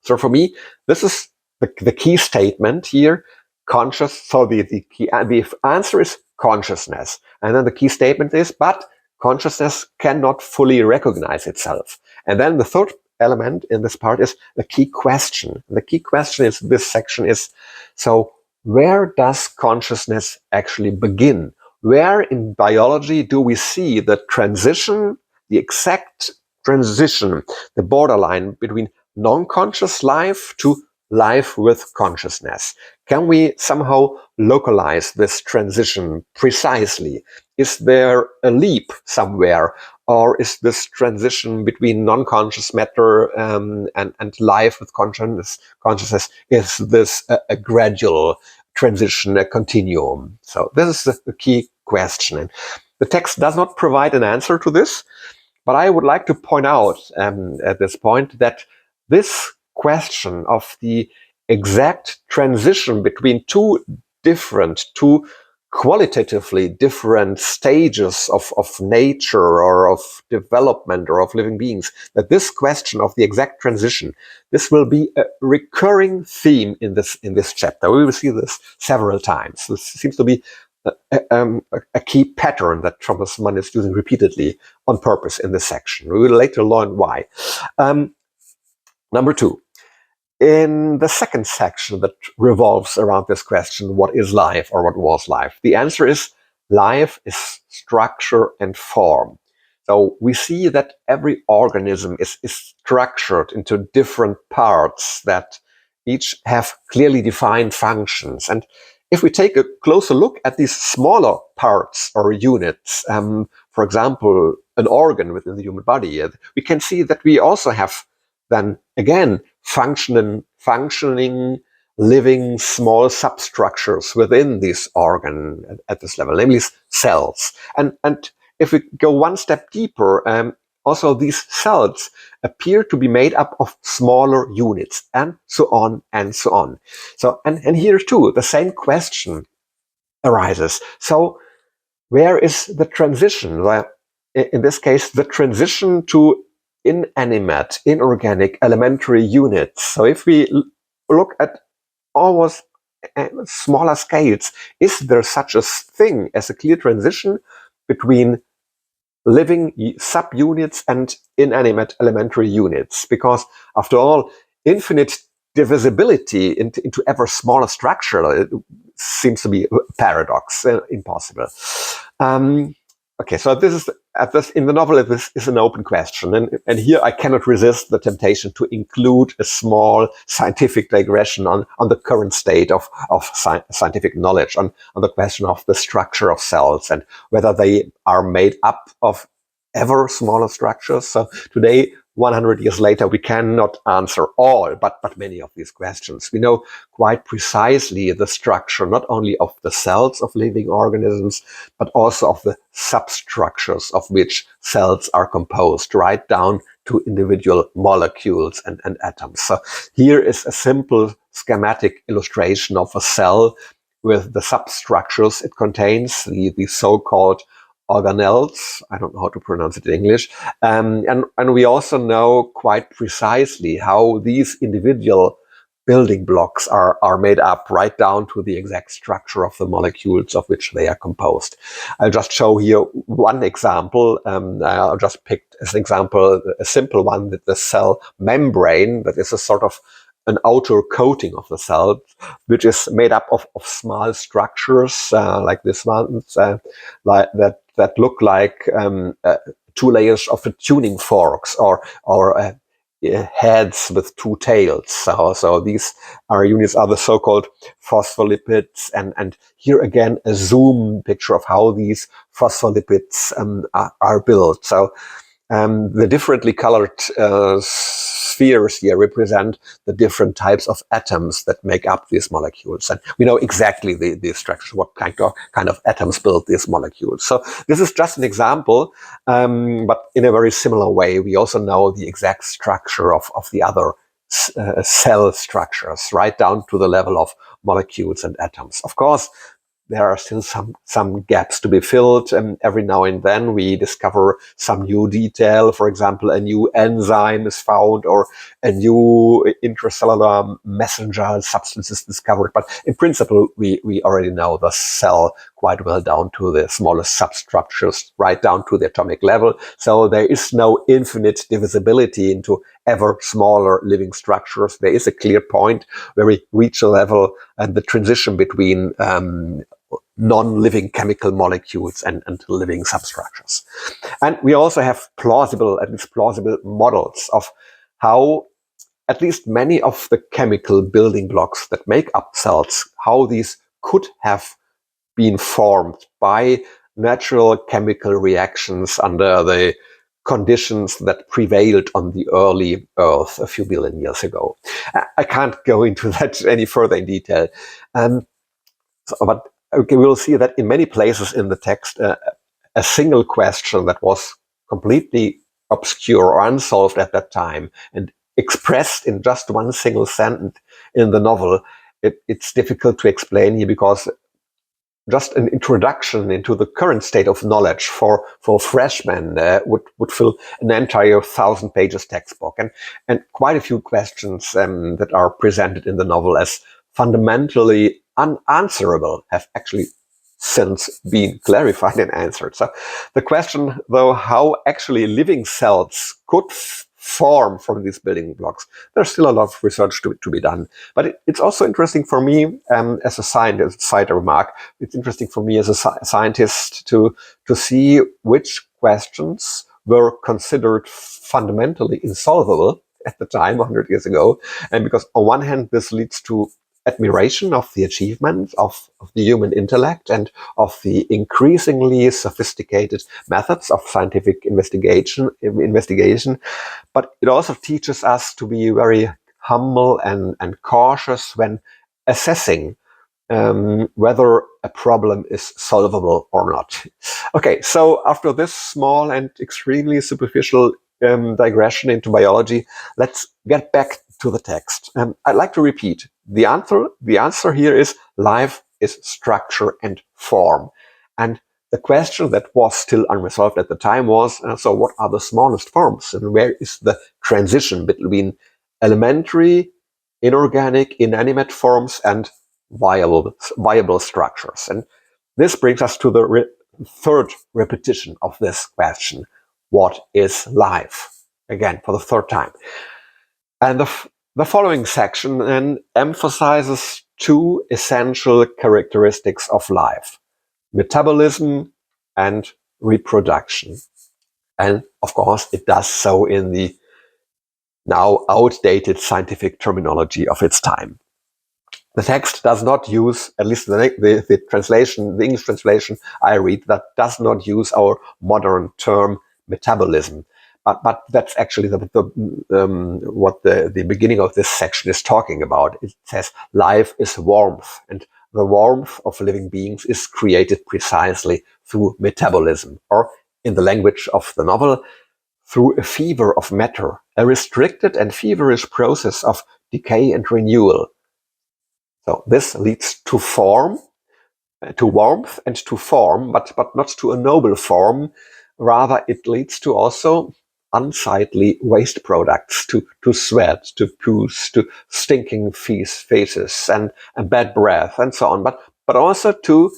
So for me, this is the key statement here. So the answer is consciousness. And then the key statement is, but consciousness cannot fully recognize itself. And then the third element in this part is the key question. The key question is, this section is, so where does consciousness actually begin? Where in biology do we see the transition, the exact transition, the borderline between non-conscious life to life with consciousness? Can we somehow localize this transition precisely? Is there a leap somewhere? Or is this transition between non-conscious matter and life with consciousness, is this a gradual transition, a continuum? So this is the key question. And the text does not provide an answer to this, but I would like to point out at this point that this question of the exact transition between two qualitatively different stages of nature or of development or of living beings, that this question of the exact transition, this will be a recurring theme in this chapter. We will see this several times. This seems to be a key pattern that Thomas Mann is using repeatedly on purpose in this section. We will later learn why. Number two, in the second section that revolves around this question, what is life or what was life? The answer is, life is structure and form. So we see that every organism is structured into different parts that each have clearly defined functions. And if we take a closer look at these smaller parts or units, for example, an organ within the human body, we can see that we also have then again functioning, living small substructures within this organ at this level, namely cells. And if we go one step deeper, also these cells appear to be made up of smaller units, and so on and so on. So, and here too, the same question arises. So where is the transition? Well, in this case, the transition to inanimate, inorganic, elementary units. So if we look at almost smaller scales, is there such a thing as a clear transition between living subunits and inanimate elementary units? Because after all, infinite divisibility into ever smaller structure, it seems to be a paradox, impossible. Okay, so this is in the novel. This is an open question, and here I cannot resist the temptation to include a small scientific digression on the current state of scientific knowledge, on the question of the structure of cells and whether they are made up of ever smaller structures. So today, 100 years later, we cannot answer all, but many of these questions. We know quite precisely the structure, not only of the cells of living organisms, but also of the substructures of which cells are composed, right down to individual molecules and atoms. So here is a simple schematic illustration of a cell with the substructures it contains, the so-called organelles. I don't know how to pronounce it in English. And we also know quite precisely how these individual building blocks are made up, right down to the exact structure of the molecules of which they are composed. I'll just show here one example. I'll just pick as an example a simple one, that the cell membrane, that is a sort of an outer coating of the cell, which is made up of small structures like this one, like that look like 2 layers of tuning forks or heads with 2 tails. So these units are the so-called phospholipids, and here again a zoom picture of how these phospholipids are built. So the differently colored spheres here represent the different types of atoms that make up these molecules. And we know exactly the structure, what kind of atoms build these molecules. So this is just an example, but in a very similar way, we also know the exact structure of the other cell structures, right down to the level of molecules and atoms. Of course, there are still some gaps to be filled, and every now and then we discover some new detail. For example, a new enzyme is found, or a new intracellular messenger substance is discovered. But in principle, we already know the cell quite well, down to the smallest substructures, right down to the atomic level. So there is no infinite divisibility into ever smaller living structures. There is a clear point where we reach a level and the transition between non-living chemical molecules and living substructures. And we also have plausible models of how at least many of the chemical building blocks that make up cells, how these could have been formed by natural chemical reactions under the conditions that prevailed on the early Earth a few billion years ago. I can't go into that any further in detail. But okay, we'll see that in many places in the text, a single question that was completely obscure or unsolved at that time and expressed in just one single sentence in the novel, it's difficult to explain here, because just an introduction into the current state of knowledge for freshmen would fill an entire 1,000 pages textbook, and quite a few questions that are presented in the novel as fundamentally unanswerable have actually since been clarified and answered. So the question, though, how actually living cells could form from these building blocks, there's still a lot of research to be done. But it's also interesting for me as a scientist, side remark, it's interesting for me as a scientist to see which questions were considered fundamentally insolvable at the time, 100 years ago. And because on one hand, this leads to admiration of the achievements of the human intellect and of the increasingly sophisticated methods of scientific investigation, but it also teaches us to be very humble and cautious when assessing whether a problem is solvable or not. Okay, so after this small and extremely superficial digression into biology, let's get back to the text. I'd like to repeat, the answer here is life is structure and form. And the question that was still unresolved at the time was, so what are the smallest forms? And where is the transition between elementary, inorganic, inanimate forms and viable structures? And this brings us to the third repetition of this question. What is life? Again, for the third time. And The following section then emphasizes two essential characteristics of life: metabolism and reproduction. And of course, it does so in the now outdated scientific terminology of its time. The text does not use, at least the translation, the English translation I read, that does not use our modern term metabolism. But that's actually what the beginning of this section is talking about. It says life is warmth, and the warmth of living beings is created precisely through metabolism, or in the language of the novel, through a fever of matter, a restricted and feverish process of decay and renewal. So this leads to form, to warmth and to form, but not to a noble form. Rather, it leads to also unsightly waste products, to sweat, to poos, to stinking faces and bad breath and so on. But also to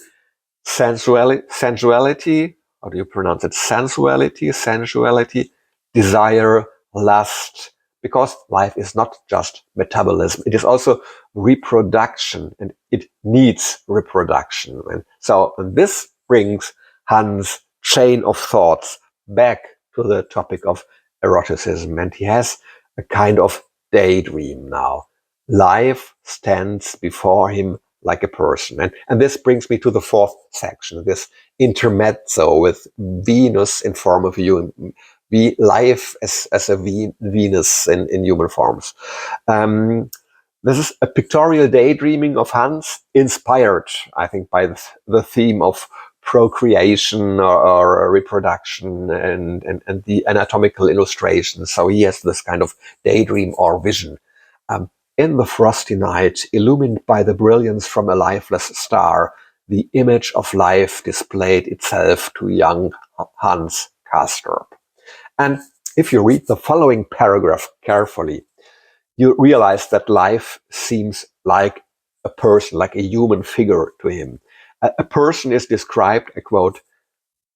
sensuality, how do you pronounce it? Sensuality, desire, lust, because life is not just metabolism. It is also reproduction, and it needs reproduction. And so this brings Hans' chain of thoughts back to the topic of eroticism, and he has a kind of daydream now. Life stands before him like a person. And this brings me to the fourth section, this intermezzo with Venus in form of human, life as a Venus in human forms. This is a pictorial daydreaming of Hans, inspired, I think, by the theme of procreation or reproduction and the anatomical illustrations. So he has this kind of daydream or vision. In the frosty night, illumined by the brilliance from a lifeless star, the image of life displayed itself to young Hans Castorp. And if you read the following paragraph carefully, you realize that life seems like a person, like a human figure to him. A person is described, I quote,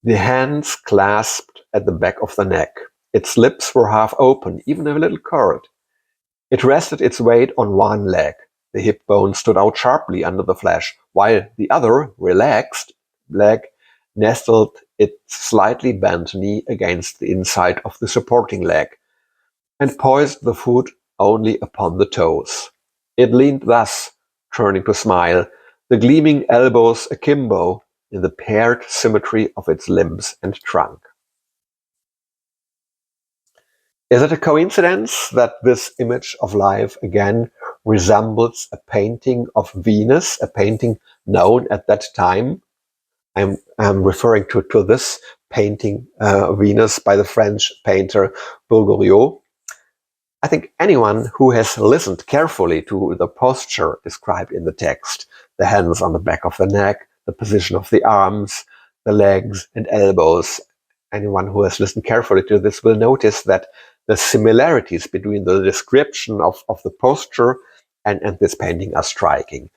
the hands clasped at the back of the neck. Its lips were half open, even a little curled. It rested its weight on one leg. The hip bone stood out sharply under the flesh, while the other, relaxed leg, nestled its slightly bent knee against the inside of the supporting leg, and poised the foot only upon the toes. It leaned thus, turning to smile, the gleaming elbows akimbo in the paired symmetry of its limbs and trunk. Is it a coincidence that this image of life again resembles a painting of Venus, a painting known at that time? I'm referring to this painting, Venus, by the French painter Bouguereau. I think anyone who has listened carefully to the posture described in the text, the hands on the back of the neck, the position of the arms, the legs and elbows, anyone who has listened carefully to this will notice that the similarities between the description of the posture and this painting are striking.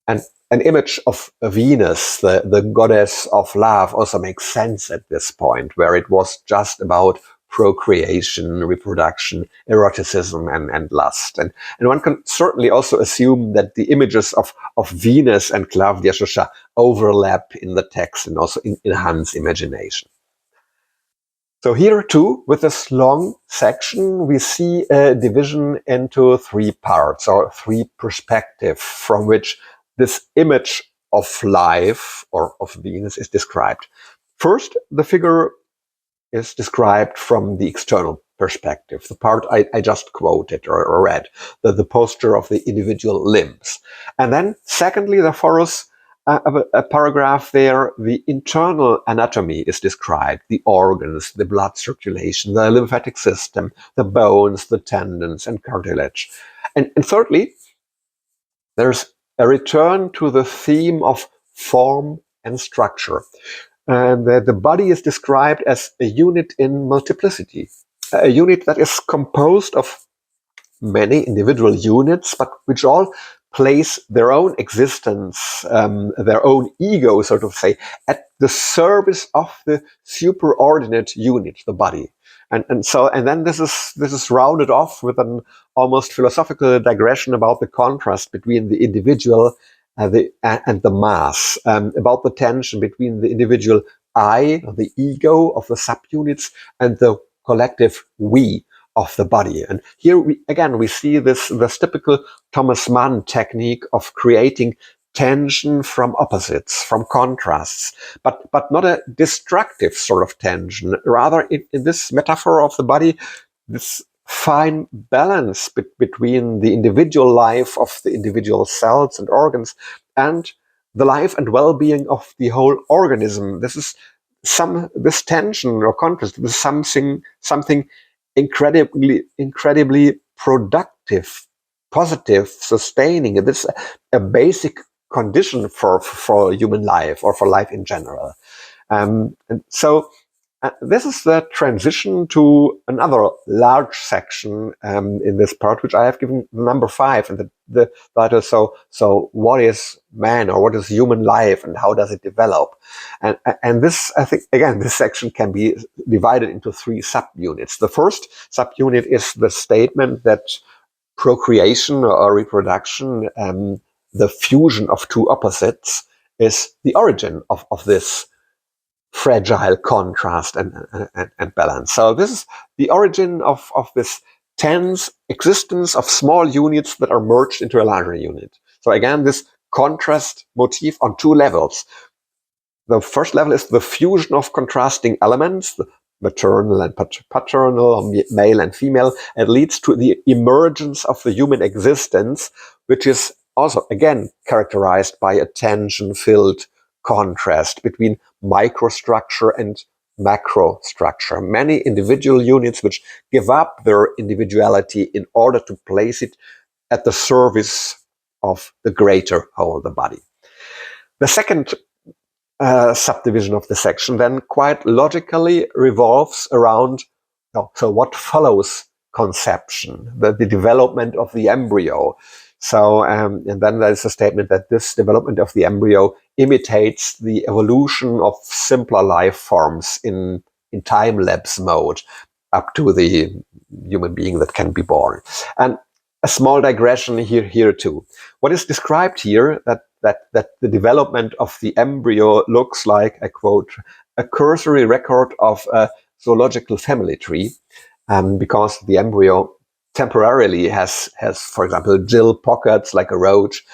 And an image of Venus, the goddess of love, also makes sense at this point, where it was just about procreation, reproduction, eroticism, and lust. And one can certainly also assume that the images of Venus and Clawdia overlap in the text and also in Hans' imagination. So here too, with this long section, we see a division into three parts or three perspectives from which this image of life or of Venus is described. First, the figure is described from the external perspective, the part I just quoted or read, the posture of the individual limbs. And then secondly, there follows a paragraph there, the internal anatomy is described, the organs, the blood circulation, the lymphatic system, the bones, the tendons, and cartilage. And thirdly, there's a return to the theme of form and structure. And the body is described as a unit in multiplicity, a unit that is composed of many individual units, but which all place their own existence, their own ego, so to say, at the service of the superordinate unit, the body. And then this is rounded off with an almost philosophical digression about the contrast between the individual and the mass, about the tension between the individual I, the ego of the subunits, and the collective we of the body. And here we see this typical Thomas Mann technique of creating tension from opposites, from contrasts, but not a destructive sort of tension. Rather, in this metaphor of the body, this fine balance between the individual life of the individual cells and organs and the life and well-being of the whole organism. This tension or contrast is something incredibly productive, positive, sustaining. This is a basic condition for human life or for life in general. And so this is the transition to another large section in this part, which I have given number 5, and the title. So what is man, or what is human life, and how does it develop? And this, I think, again, this section can be divided into 3 subunits. The first subunit is the statement that procreation or reproduction, the fusion of 2 opposites, is the origin of this fragile contrast and balance. So this is the origin of this tense existence of small units that are merged into a larger unit. So again, this contrast motif on 2 levels. The first level is the fusion of contrasting elements, the maternal and paternal, male and female, and leads to the emergence of the human existence, which is also, again, characterized by a tension-filled contrast between microstructure and macrostructure. Many individual units which give up their individuality in order to place it at the service of the greater whole, the body. The second subdivision of the section then quite logically revolves around so what follows conception, the development of the embryo. So and then there's a statement that this development of the embryo imitates the evolution of simpler life forms in time-lapse mode up to the human being that can be born. And a small digression here too. What is described here, that the development of the embryo looks like, I quote, a cursory record of a zoological family tree, because the embryo temporarily has, for example, gill pockets like a roach.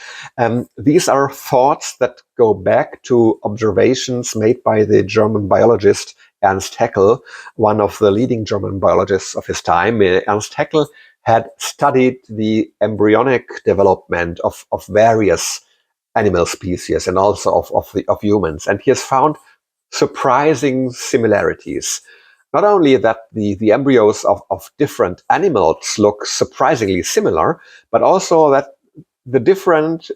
These are thoughts that go back to observations made by the German biologist Ernst Haeckel, one of the leading German biologists of his time. Ernst Haeckel had studied the embryonic development of various animal species and also of humans, and he has found surprising similarities. Not only that the embryos of different animals look surprisingly similar, but also that the different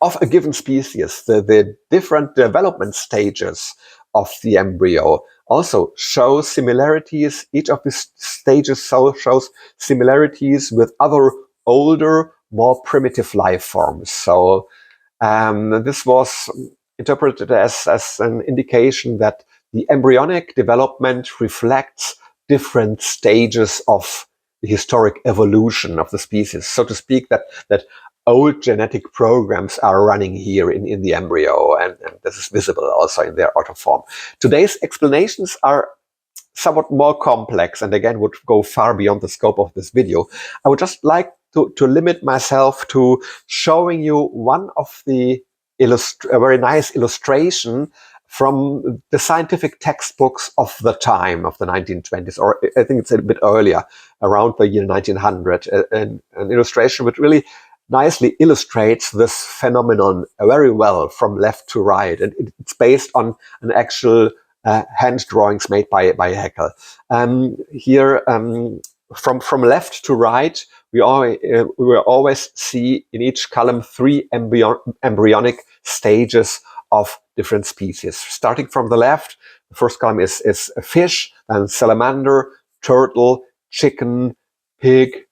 of a given species, the different development stages of the embryo also show similarities. Each of these stages shows similarities with other older, more primitive life forms. So this was interpreted as an indication that the embryonic development reflects different stages of the historic evolution of the species, so to speak, that old genetic programs are running here in the embryo, and this is visible also in their autoform. Today's explanations are somewhat more complex and again would go far beyond the scope of this video. I would just like to limit myself to showing you one of the a very nice illustration from the scientific textbooks of the time, of the 1920s, or I think it's a bit earlier, around the year 1900, an illustration which really nicely illustrates this phenomenon very well from left to right. And it's based on an actual hand drawings made by Haeckel. Here, from left to right, we will always see in each column 3 embryonic stages of different species. Starting from the left, the first column is a fish, then salamander, turtle, chicken, pig,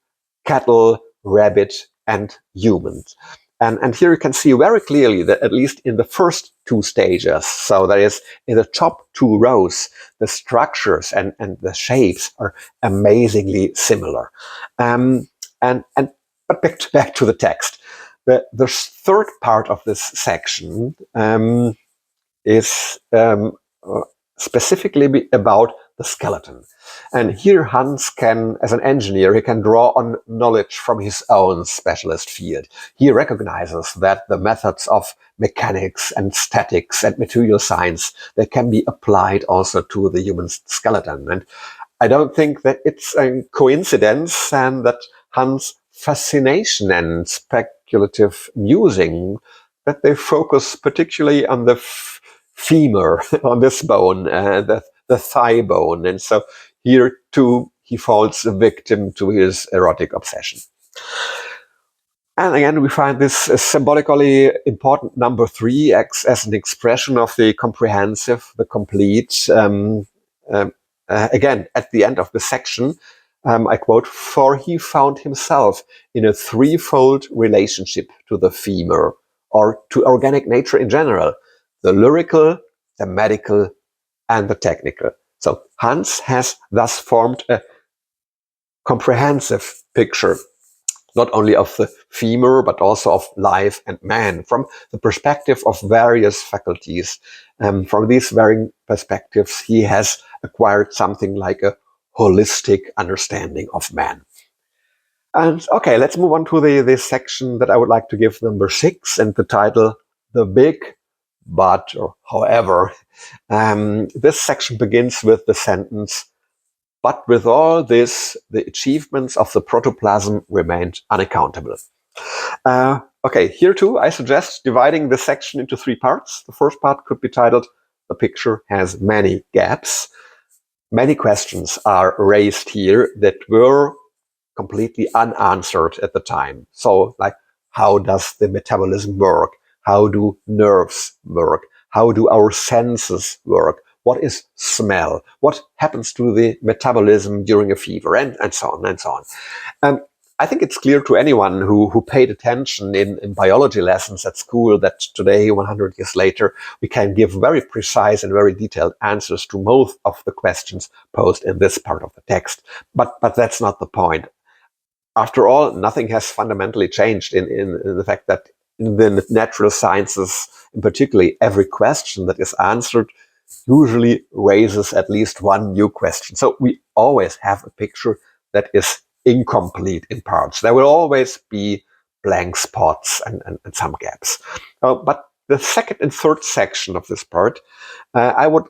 cattle, rabbit, and humans. And here you can see very clearly that at least in the first two stages, so that is in the top two rows, the structures and the shapes are amazingly similar. But back to the text. The third part of this section is specifically about the skeleton. And here Hans can, as an engineer, he can draw on knowledge from his own specialist field. He recognizes that the methods of mechanics and statics and material science, they can be applied also to the human skeleton. And I don't think that it's a coincidence and that Hans' fascination and speculative musing, that they focus particularly on the femur, on this bone, the thigh bone. And so here too, he falls victim to his erotic obsession. And again, we find this symbolically important number 3 as an expression of the comprehensive, the complete. Again, at the end of the section, I quote, "For he found himself in a threefold relationship to the femur, or to organic nature in general, the lyrical, the medical, and the technical." So Hans has thus formed a comprehensive picture, not only of the femur, but also of life and man, from the perspective of various faculties. From these varying perspectives, he has acquired something like a holistic understanding of man. And okay, let's move on to the section that I would like to give number 6, and the title, "The Big But," or however. This section begins with the sentence, "But with all this, the achievements of the protoplasm remained unaccountable." Okay, here too, I suggest dividing the section into 3 parts. The first part could be titled, "The picture has many gaps." Many questions are raised here that were completely unanswered at the time. So, like, how does the metabolism work? How do nerves work? How do our senses work? What is smell? What happens to the metabolism during a fever? And so on and so on. I think it's clear to anyone who paid attention in biology lessons at school that today, 100 years later, we can give very precise and very detailed answers to most of the questions posed in this part of the text. But that's not the point. After all, nothing has fundamentally changed in the fact that in the natural sciences, in particular, every question that is answered usually raises at least one new question. So we always have a picture that is incomplete in parts. There will always be blank spots and some gaps. But the second and third section of this part, I would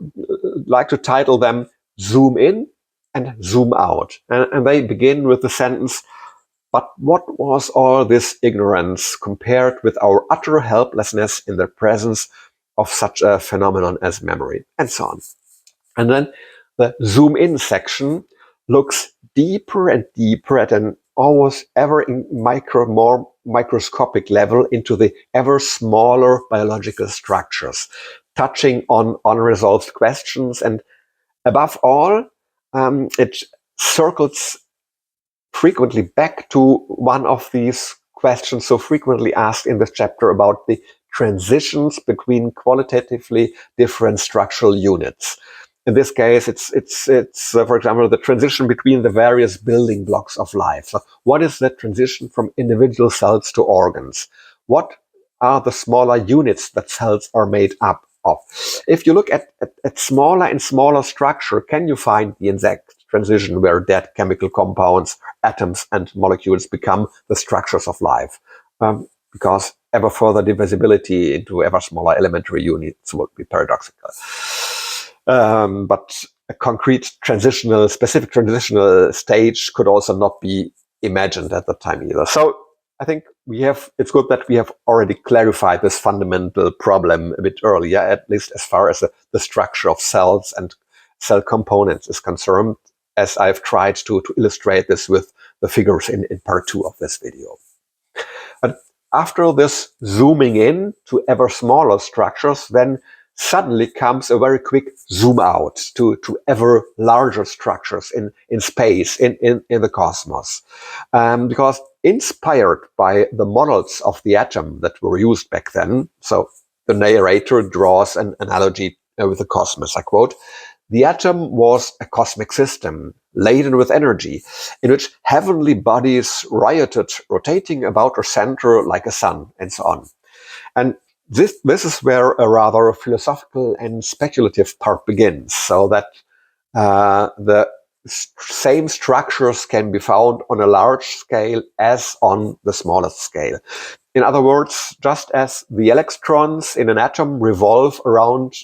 like to title them "Zoom In" and "Zoom Out." And they begin with the sentence, "But what was all this ignorance compared with our utter helplessness in the presence of such a phenomenon as memory?" and so on. And then the "Zoom In" section looks deeper and deeper at an almost ever more microscopic level into the ever smaller biological structures, touching on unresolved questions, and above all, it circles frequently back to one of these questions so frequently asked in this chapter about the transitions between qualitatively different structural units. In this case, it's for example, the transition between the various building blocks of life. So what is the transition from individual cells to organs? What are the smaller units that cells are made up of? If you look at smaller and smaller structure, can you find the exact transition where dead chemical compounds, atoms, and molecules become the structures of life? Because ever further divisibility into ever smaller elementary units would be paradoxical. But a concrete specific transitional stage could also not be imagined at the time either. So I think it's good that we have already clarified this fundamental problem a bit earlier, at least as far as the structure of cells and cell components is concerned, as I've tried to illustrate this with the figures in part 2 of this video. But after this zooming in to ever smaller structures, then suddenly comes a very quick zoom out to ever larger structures in space, in the cosmos. Because inspired by the models of the atom that were used back then. So the narrator draws an analogy with the cosmos, I quote, "The atom was a cosmic system laden with energy, in which heavenly bodies rioted, rotating about her center like a sun," and so on. And this is where a rather philosophical and speculative part begins, so that the same structures can be found on a large scale as on the smallest scale. In other words, just as the electrons in an atom revolve around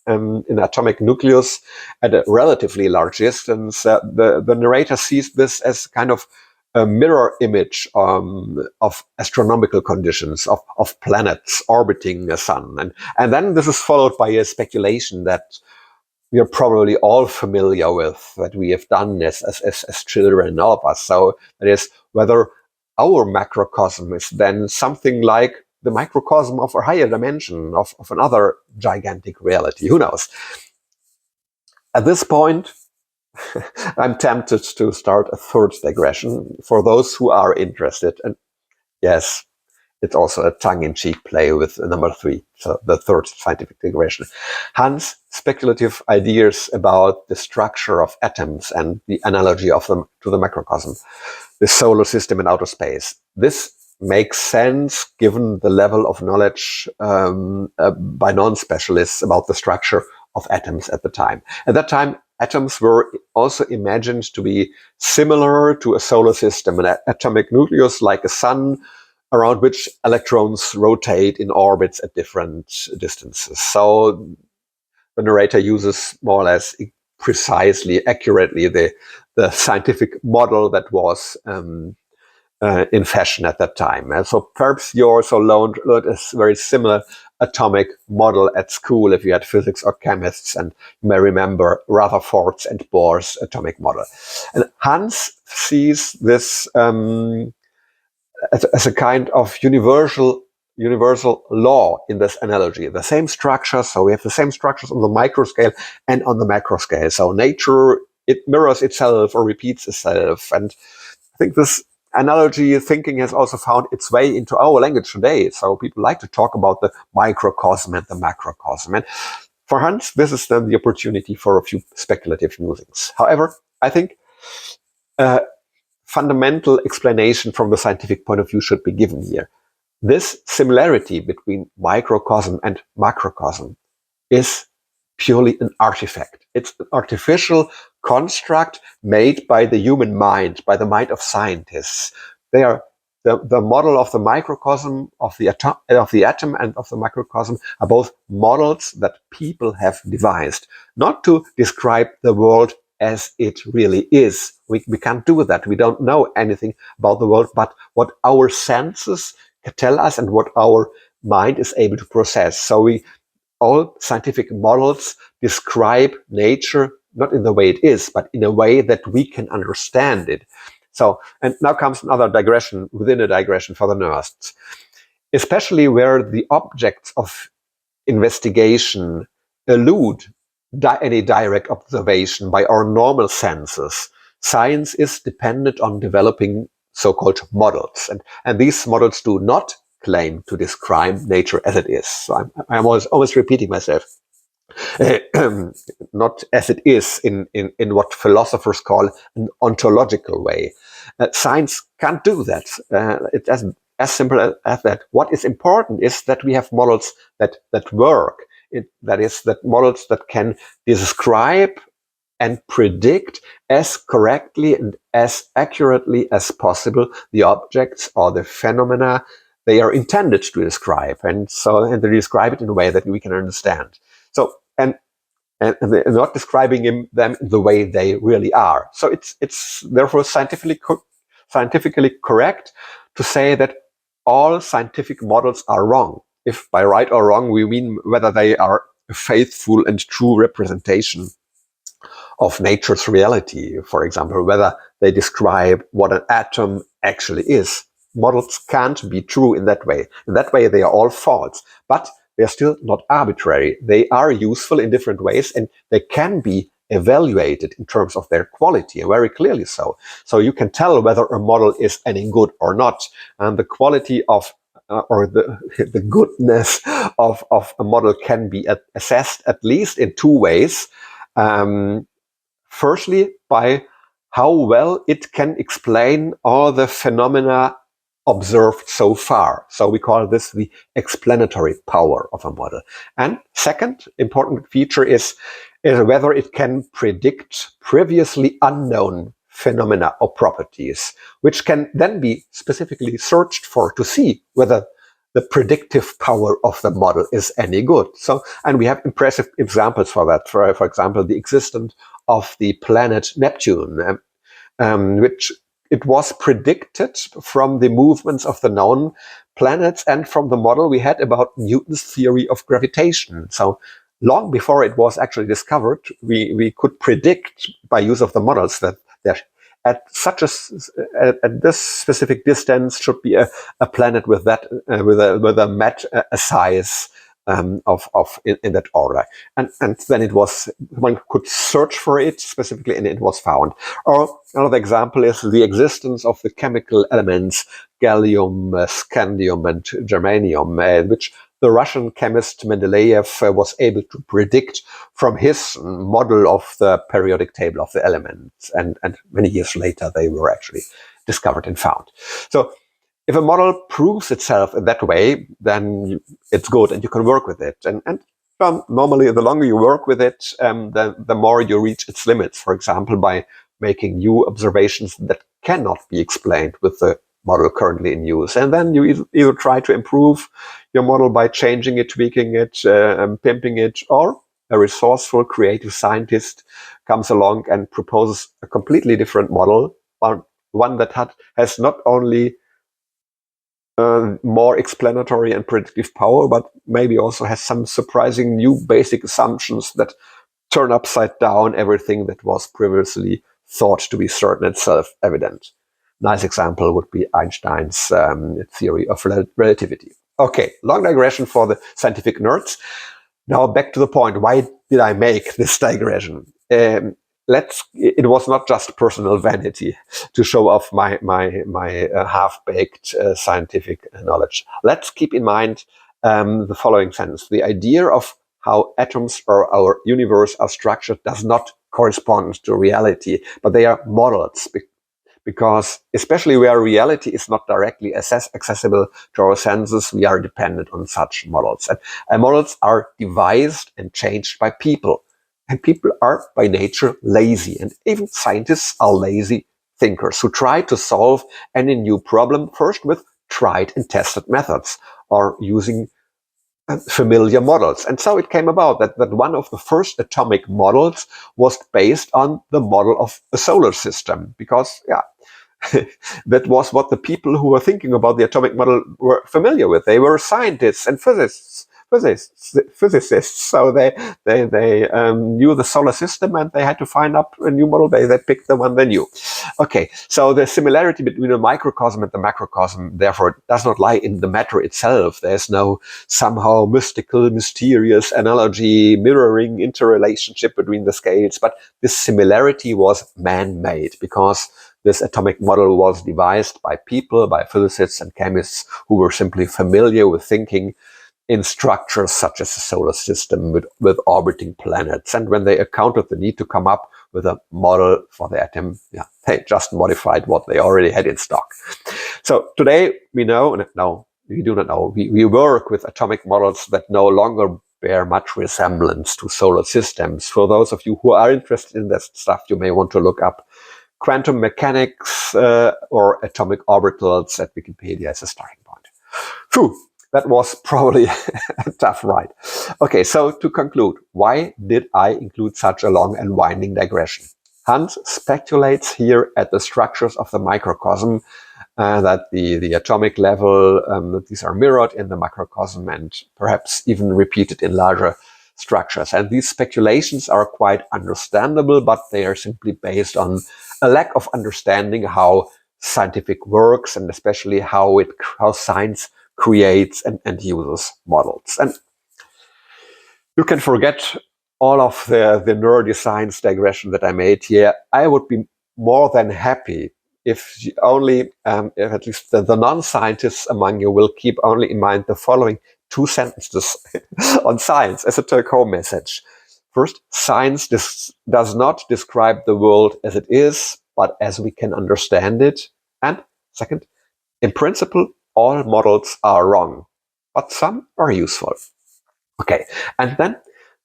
an atomic nucleus at a relatively large distance, the narrator sees this as kind of a mirror image of astronomical conditions, of planets orbiting the sun. And then this is followed by a speculation that we are probably all familiar with, that we have done as children, all of us. So that is whether our macrocosm is then something like the microcosm of a higher dimension, of another gigantic reality. Who knows? At this point, I'm tempted to start a third digression for those who are interested. And yes, it's also a tongue-in-cheek play with number 3, so the third scientific digression. Hans' speculative ideas about the structure of atoms and the analogy of them to the macrocosm, the solar system and outer space. This makes sense given the level of knowledge by non-specialists about the structure of atoms at the time. At that time, atoms were also imagined to be similar to a solar system, an atomic nucleus like a sun, around which electrons rotate in orbits at different distances. So the narrator uses more or less precisely, accurately the scientific model that was in fashion at that time. And so perhaps you also learned a very similar atomic model at school if you had physics or chemists, and you may remember Rutherford's and Bohr's atomic model. And Hans sees this as a kind of universal law in this analogy. The same structure, so we have the same structures on the micro scale and on the macro scale. So nature, it mirrors itself or repeats itself. And I think this analogy thinking has also found its way into our language today. So people like to talk about the microcosm and the macrocosm. And for Hans, this is then the opportunity for a few speculative musings. However, I think fundamental explanation from the scientific point of view should be given here. This similarity between microcosm and macrocosm is purely an artifact. It's an artificial construct made by the human mind, by the mind of scientists. They are the model of the microcosm of the atom and of the macrocosm are both models that people have devised, not to describe the world as it really is. We can't do that. We don't know anything about the world, but what our senses tell us and what our mind is able to process. So all scientific models describe nature not in the way it is, but in a way that we can understand it. So, and now comes another digression within a digression for the nerds, especially where the objects of investigation elude any direct observation by our normal senses. Science is dependent on developing so-called models, and these models do not claim to describe nature as it is. So I'm always repeating myself. Not as it is in what philosophers call an ontological way. Science can't do that. It's as simple as that. What is important is that we have models that work. That is, that models that can describe and predict as correctly and as accurately as possible the objects or the phenomena they are intended to describe, and they describe it in a way that we can understand. So, and not describing them in the way they really are. So it's therefore scientifically correct to say that all scientific models are wrong. If by right or wrong we mean whether they are a faithful and true representation of nature's reality, for example, whether they describe what an atom actually is. Models can't be true in that way. In that way, they are all false, but they are still not arbitrary. They are useful in different ways, and they can be evaluated in terms of their quality, very clearly so. So you can tell whether a model is any good or not, and the quality of or the goodness of a model can be assessed at least in two ways. Firstly, by how well it can explain all the phenomena observed so far. So we call this the explanatory power of a model. And second important feature is whether it can predict previously unknown phenomena or properties, which can then be specifically searched for to see whether the predictive power of the model is any good. So, and we have impressive examples for that. For example, the existence of the planet Neptune, which it was predicted from the movements of the known planets and from the model we had about Newton's theory of gravitation. So long before it was actually discovered, we could predict by use of the models that at this specific distance should be a planet with that with a size in that order, and then it was, one could search for it specifically and it was found. Or another example is the existence of the chemical elements gallium, scandium, and germanium, which the Russian chemist Mendeleev was able to predict from his model of the periodic table of the elements, and many years later they were actually discovered and found. So if a model proves itself in that way, then it's good and you can work with it. And normally, the longer you work with it, the more you reach its limits. For example, by making new observations that cannot be explained with the model currently in use. And then you either try to improve your model by changing it, tweaking it, pimping it, or a resourceful, creative scientist comes along and proposes a completely different model, one that has not only more explanatory and predictive power, but maybe also has some surprising new basic assumptions that turn upside down everything that was previously thought to be certain and self-evident. Nice example would be Einstein's theory of relativity. Okay, long digression for the scientific nerds. Now back to the point. Why did I make this digression? It was not just personal vanity to show off my half-baked scientific knowledge. Let's keep in mind the following sentence. The idea of how atoms or our universe are structured does not correspond to reality, but they are models, because especially where reality is not directly accessible to our senses, we are dependent on such models. And models are devised and changed by people. And people are by nature lazy. And even scientists are lazy thinkers who try to solve any new problem first with tried and tested methods or using familiar models. And so it came about that one of the first atomic models was based on the model of a solar system, because, that was what the people who were thinking about the atomic model were familiar with. They were scientists and physicists. So they knew the solar system, and they had to find up a new model. They picked the one they knew. Okay, so the similarity between the microcosm and the macrocosm, therefore, does not lie in the matter itself. There's no somehow mystical, mysterious analogy, mirroring interrelationship between the scales, but this similarity was man-made, because this atomic model was devised by people, by physicists and chemists who were simply familiar with thinking in structures such as the solar system with orbiting planets. And when they encountered the need to come up with a model for the atom, they just modified what they already had in stock. So today we do not know. We work with atomic models that no longer bear much resemblance to solar systems. For those of you who are interested in that stuff, you may want to look up quantum mechanics or atomic orbitals at Wikipedia as a starting point. Phew, that was probably a tough ride. Okay, so to conclude, why did I include such a long and winding digression? Hans speculates here at the structures of the microcosm, that the atomic level, that these are mirrored in the macrocosm and perhaps even repeated in larger structures. And these speculations are quite understandable, but they are simply based on a lack of understanding how scientific works, and especially how science creates and uses models. And you can forget all of the neuroscience digression that I made here, I would be more than happy if if at least the non-scientists among you will keep only in mind the following two sentences on science as a take-home message. First, science does not describe the world as it is, but as we can understand it. And second, in principle, all models are wrong, but some are useful. Okay, and then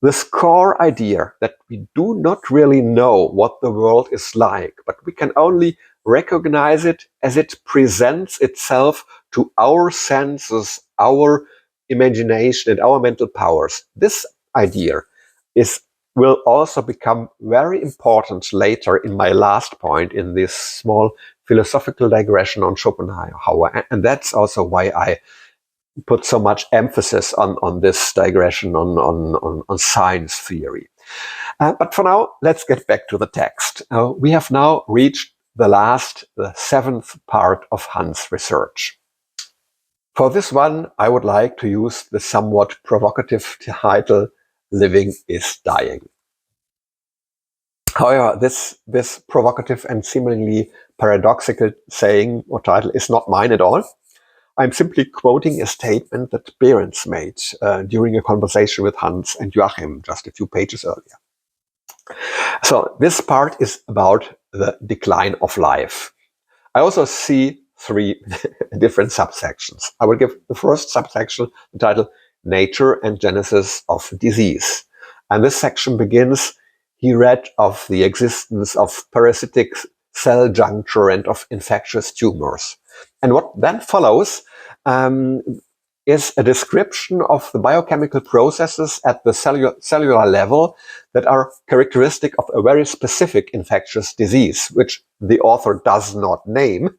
this core idea that we do not really know what the world is like, but we can only recognize it as it presents itself to our senses, our imagination, and our mental powers. This idea will also become very important later in my last point in this small philosophical digression on Schopenhauer. And that's also why I put so much emphasis on this digression on science theory. But for now, let's get back to the text. We have now reached the seventh part of Hans' research. For this one, I would like to use the somewhat provocative title, Living is Dying. However, this provocative and seemingly paradoxical saying or title is not mine at all. I'm simply quoting a statement that Behrens made during a conversation with Hans and Joachim just a few pages earlier. So this part is about the decline of life. I also see three different subsections. I will give the first subsection the title Nature and Genesis of Disease. And this section begins, he read of the existence of parasitic cell juncture and of infectious tumors. And what then follows is a description of the biochemical processes at the cellular level that are characteristic of a very specific infectious disease, which the author does not name,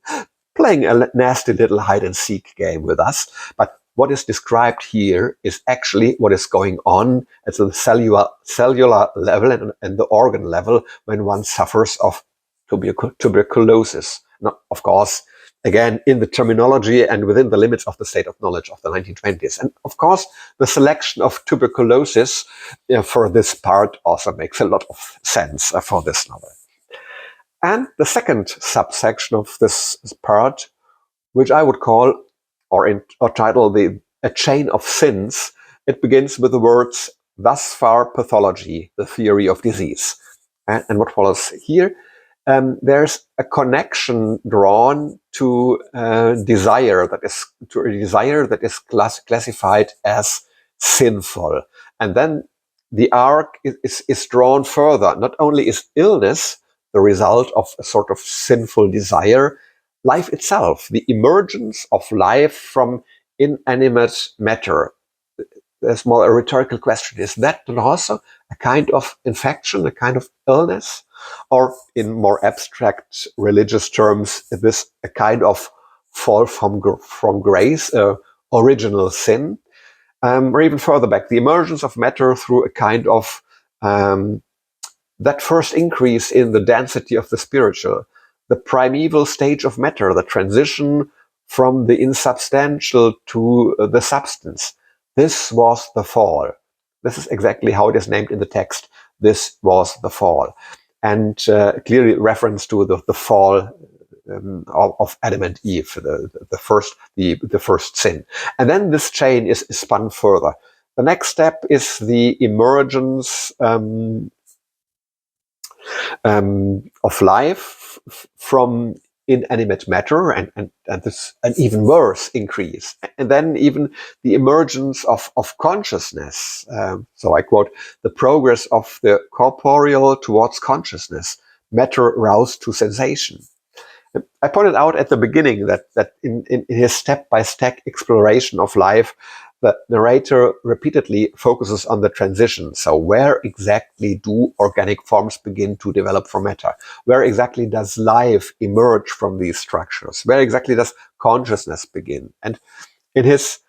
playing a nasty little hide-and-seek game with us. But what is described here is actually what is going on at the cellular level and the organ level when one suffers of tuberculosis. Now, of course, again, in the terminology and within the limits of the state of knowledge of the 1920s. And of course, the selection of tuberculosis for this part also makes a lot of sense for this novel. And the second subsection of this part, which I would call or title A Chain of Sins, it begins with the words, thus far pathology, the theory of disease. And what follows here, there's a connection drawn to desire that is classified as sinful. And then the arc is drawn further. Not only is illness the result of a sort of sinful desire, life itself, the emergence of life from inanimate matter. There's more a rhetorical question. Is that also a kind of infection, a kind of illness? Or in more abstract religious terms, is this a kind of fall from grace, original sin? Or even further back, the emergence of matter through a kind of that first increase in the density of the spiritual, the primeval stage of matter, the transition from the insubstantial to the substance. This was the fall. This is exactly how it is named in the text. This was the fall. And clearly reference to the fall of Adam and Eve, the first sin. And then this chain is spun further. The next step is the emergence of life from inanimate matter and this an even worse increase. And then even the emergence of consciousness. So I quote, the progress of the corporeal towards consciousness, matter roused to sensation. I pointed out at the beginning that in his step-by-step exploration of life, the narrator repeatedly focuses on the transition. So where exactly do organic forms begin to develop from matter? Where exactly does life emerge from these structures? Where exactly does consciousness begin? And in his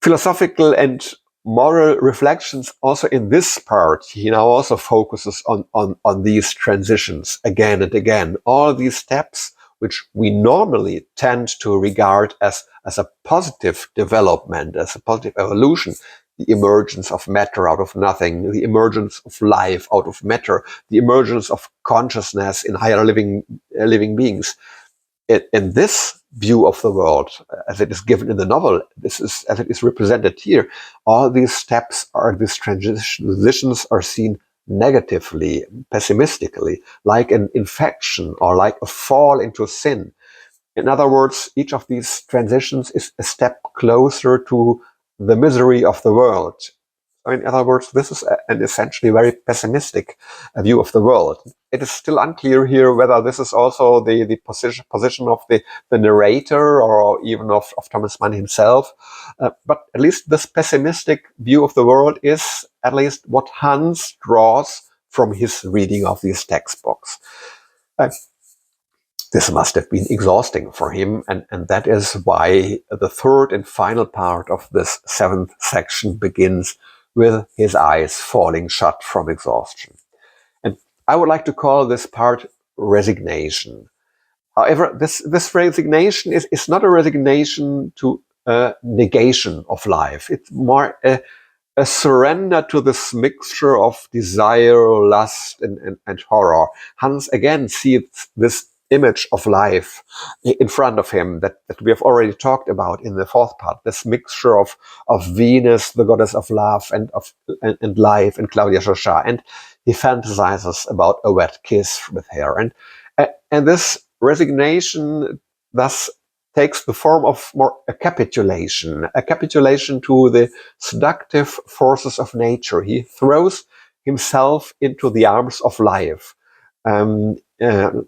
philosophical and moral reflections, also in this part, he now also focuses on these transitions again and again. All these steps which we normally tend to regard as a positive development, as a positive evolution, the emergence of matter out of nothing, the emergence of life out of matter, the emergence of consciousness in higher living beings. In this view of the world, as it is given in the novel, this is as it is represented here, all these steps or these transitions are seen negatively, pessimistically, like an infection or like a fall into sin. In other words, each of these transitions is a step closer to the misery of the world. In other words, this is an essentially very pessimistic view of the world. It is still unclear here whether this is also the position of the narrator or even of Thomas Mann himself. But at least this pessimistic view of the world is at least what Hans draws from his reading of these textbooks. This must have been exhausting for him, and that is why the third and final part of this 7th section begins with his eyes falling shut from exhaustion. And I would like to call this part resignation. However, this resignation is not a resignation to a negation of life. It's more a surrender to this mixture of desire, lust, and horror. Hans again sees this image of life in front of him that we have already talked about in the 4th part, this mixture of Venus, the goddess of love and life, and Clawdia Shosha, and he fantasizes about a wet kiss with her. And this resignation thus takes the form of more a capitulation to the seductive forces of nature. He throws himself into the arms of life.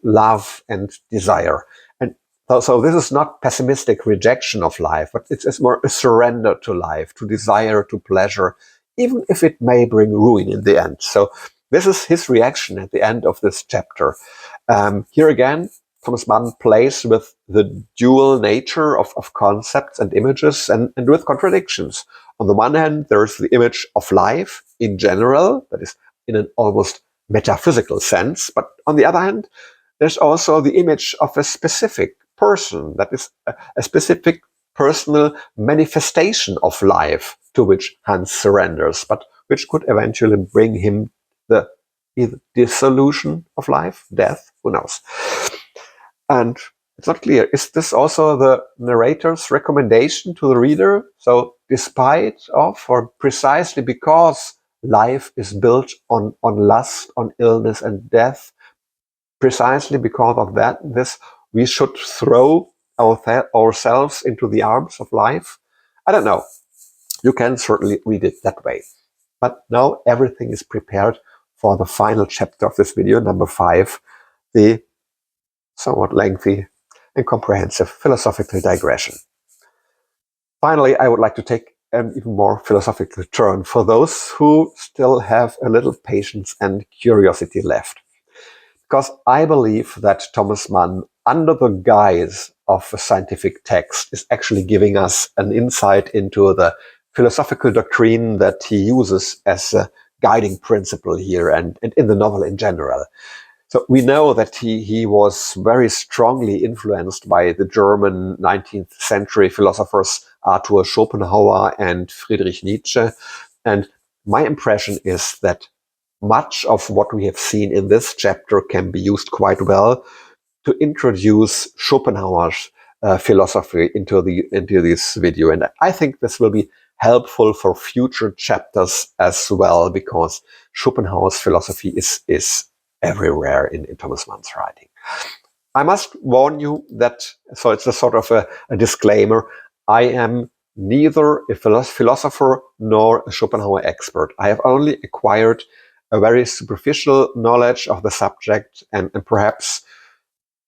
Love and desire. And so this is not pessimistic rejection of life, but it's more a surrender to life, to desire, to pleasure, even if it may bring ruin in the end. So this is his reaction at the end of this chapter. Here again, Thomas Mann plays with the dual nature of concepts and images and with contradictions. On the one hand, there's the image of life in general, that is in an almost metaphysical sense, but on the other hand, there's also the image of a specific person, that is a specific personal manifestation of life to which Hans surrenders, but which could eventually bring him the dissolution of life, death, who knows. And it's not clear, is this also the narrator's recommendation to the reader? So despite of, or precisely because life is built on lust, on illness and death, precisely because of that, we should throw ourselves into the arms of life? I don't know. You can certainly read it that way. But now everything is prepared for the final chapter of this video, number 5, the somewhat lengthy and comprehensive philosophical digression. Finally, I would like to take an even more philosophical turn for those who still have a little patience and curiosity left. Because I believe that Thomas Mann, under the guise of a scientific text, is actually giving us an insight into the philosophical doctrine that he uses as a guiding principle here and in the novel in general. So we know that he was very strongly influenced by the German 19th century philosophers Arthur Schopenhauer and Friedrich Nietzsche. And my impression is that much of what we have seen in this chapter can be used quite well to introduce Schopenhauer's philosophy into this video. And I think this will be helpful for future chapters as well, because Schopenhauer's philosophy is everywhere in Thomas Mann's writing. I must warn you that, so it's a sort of a disclaimer, I am neither a philosopher nor a Schopenhauer expert. I have only acquired a very superficial knowledge of the subject, and perhaps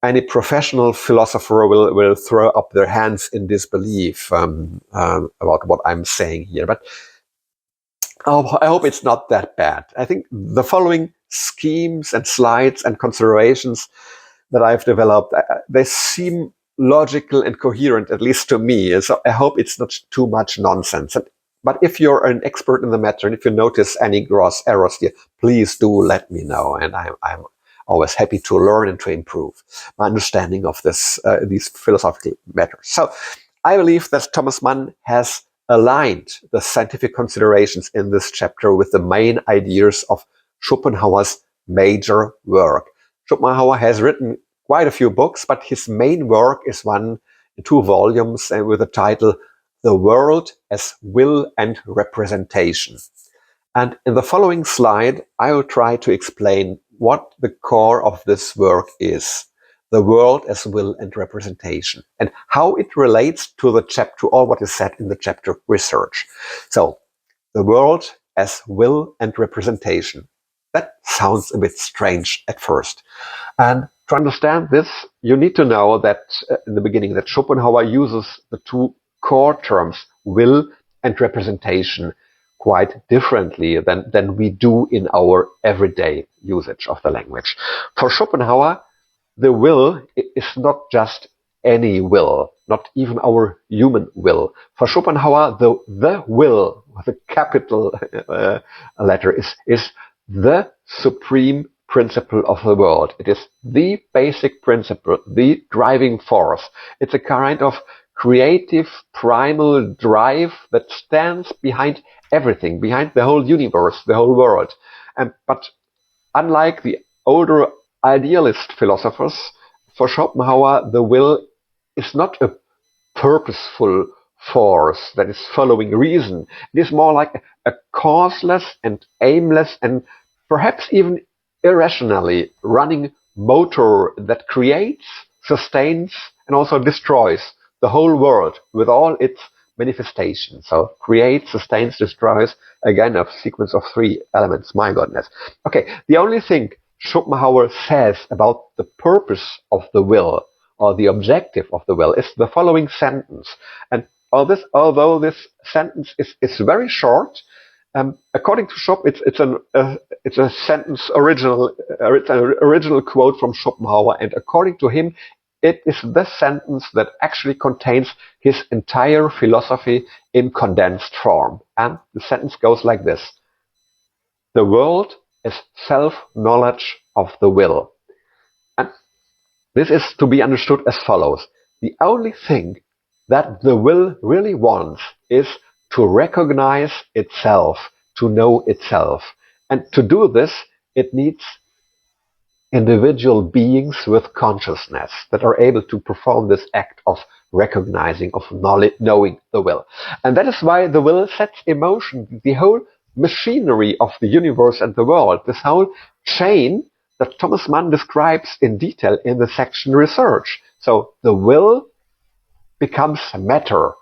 any professional philosopher will throw up their hands in disbelief about what I'm saying here. But I hope it's not that bad. I think the following schemes and slides and considerations that I've developed, they seem logical and coherent, at least to me. So I hope it's not too much nonsense. But if you're an expert in the matter, and if you notice any gross errors here, please do let me know. And I'm always happy to learn and to improve my understanding of these philosophical matters. So I believe that Thomas Mann has aligned the scientific considerations in this chapter with the main ideas of Schopenhauer's major work. Schopenhauer has written quite a few books, but his main work is one in 2 volumes and with the title The World as Will and Representation. And in the following slide, I will try to explain what the core of this work is. The world as will and representation, and how it relates to all what is said in the chapter research. So, the world as will and representation. That sounds a bit strange at first. And to understand this, you need to know that in the beginning that Schopenhauer uses the 2 core terms, will and representation, quite differently than we do in our everyday usage of the language. For Schopenhauer, the will is not just any will, not even our human will. For Schopenhauer, the will, with a capital letter, is the supreme principle of the world. It is the basic principle, the driving force. It's a kind of creative, primal drive that stands behind everything, behind the whole universe, the whole world. But unlike the older idealist philosophers, for Schopenhauer, the will is not a purposeful force that is following reason. It is more like a causeless and aimless and perhaps even irrationally running motor that creates, sustains, and also destroys the whole world with all its manifestations. So creates, sustains, destroys, again a sequence of 3 elements, my goodness. Okay, the only thing Schopenhauer says about the purpose of the will, or the objective of the will, is the following sentence. And although this sentence is very short, according to Schopenhauer, it's a sentence it's an original quote from Schopenhauer, and according to him, it is the sentence that actually contains his entire philosophy in condensed form. And the sentence goes like this: the world is self-knowledge of the will. And this is to be understood as follows. The only thing that the will really wants is to recognize itself, to know itself. And to do this, it needs individual beings with consciousness that are able to perform this act of recognizing, of knowing the will. And that is why the will sets in motion the whole machinery of the universe and the world, this whole chain that Thomas Mann describes in detail in the section research. So the will becomes matter.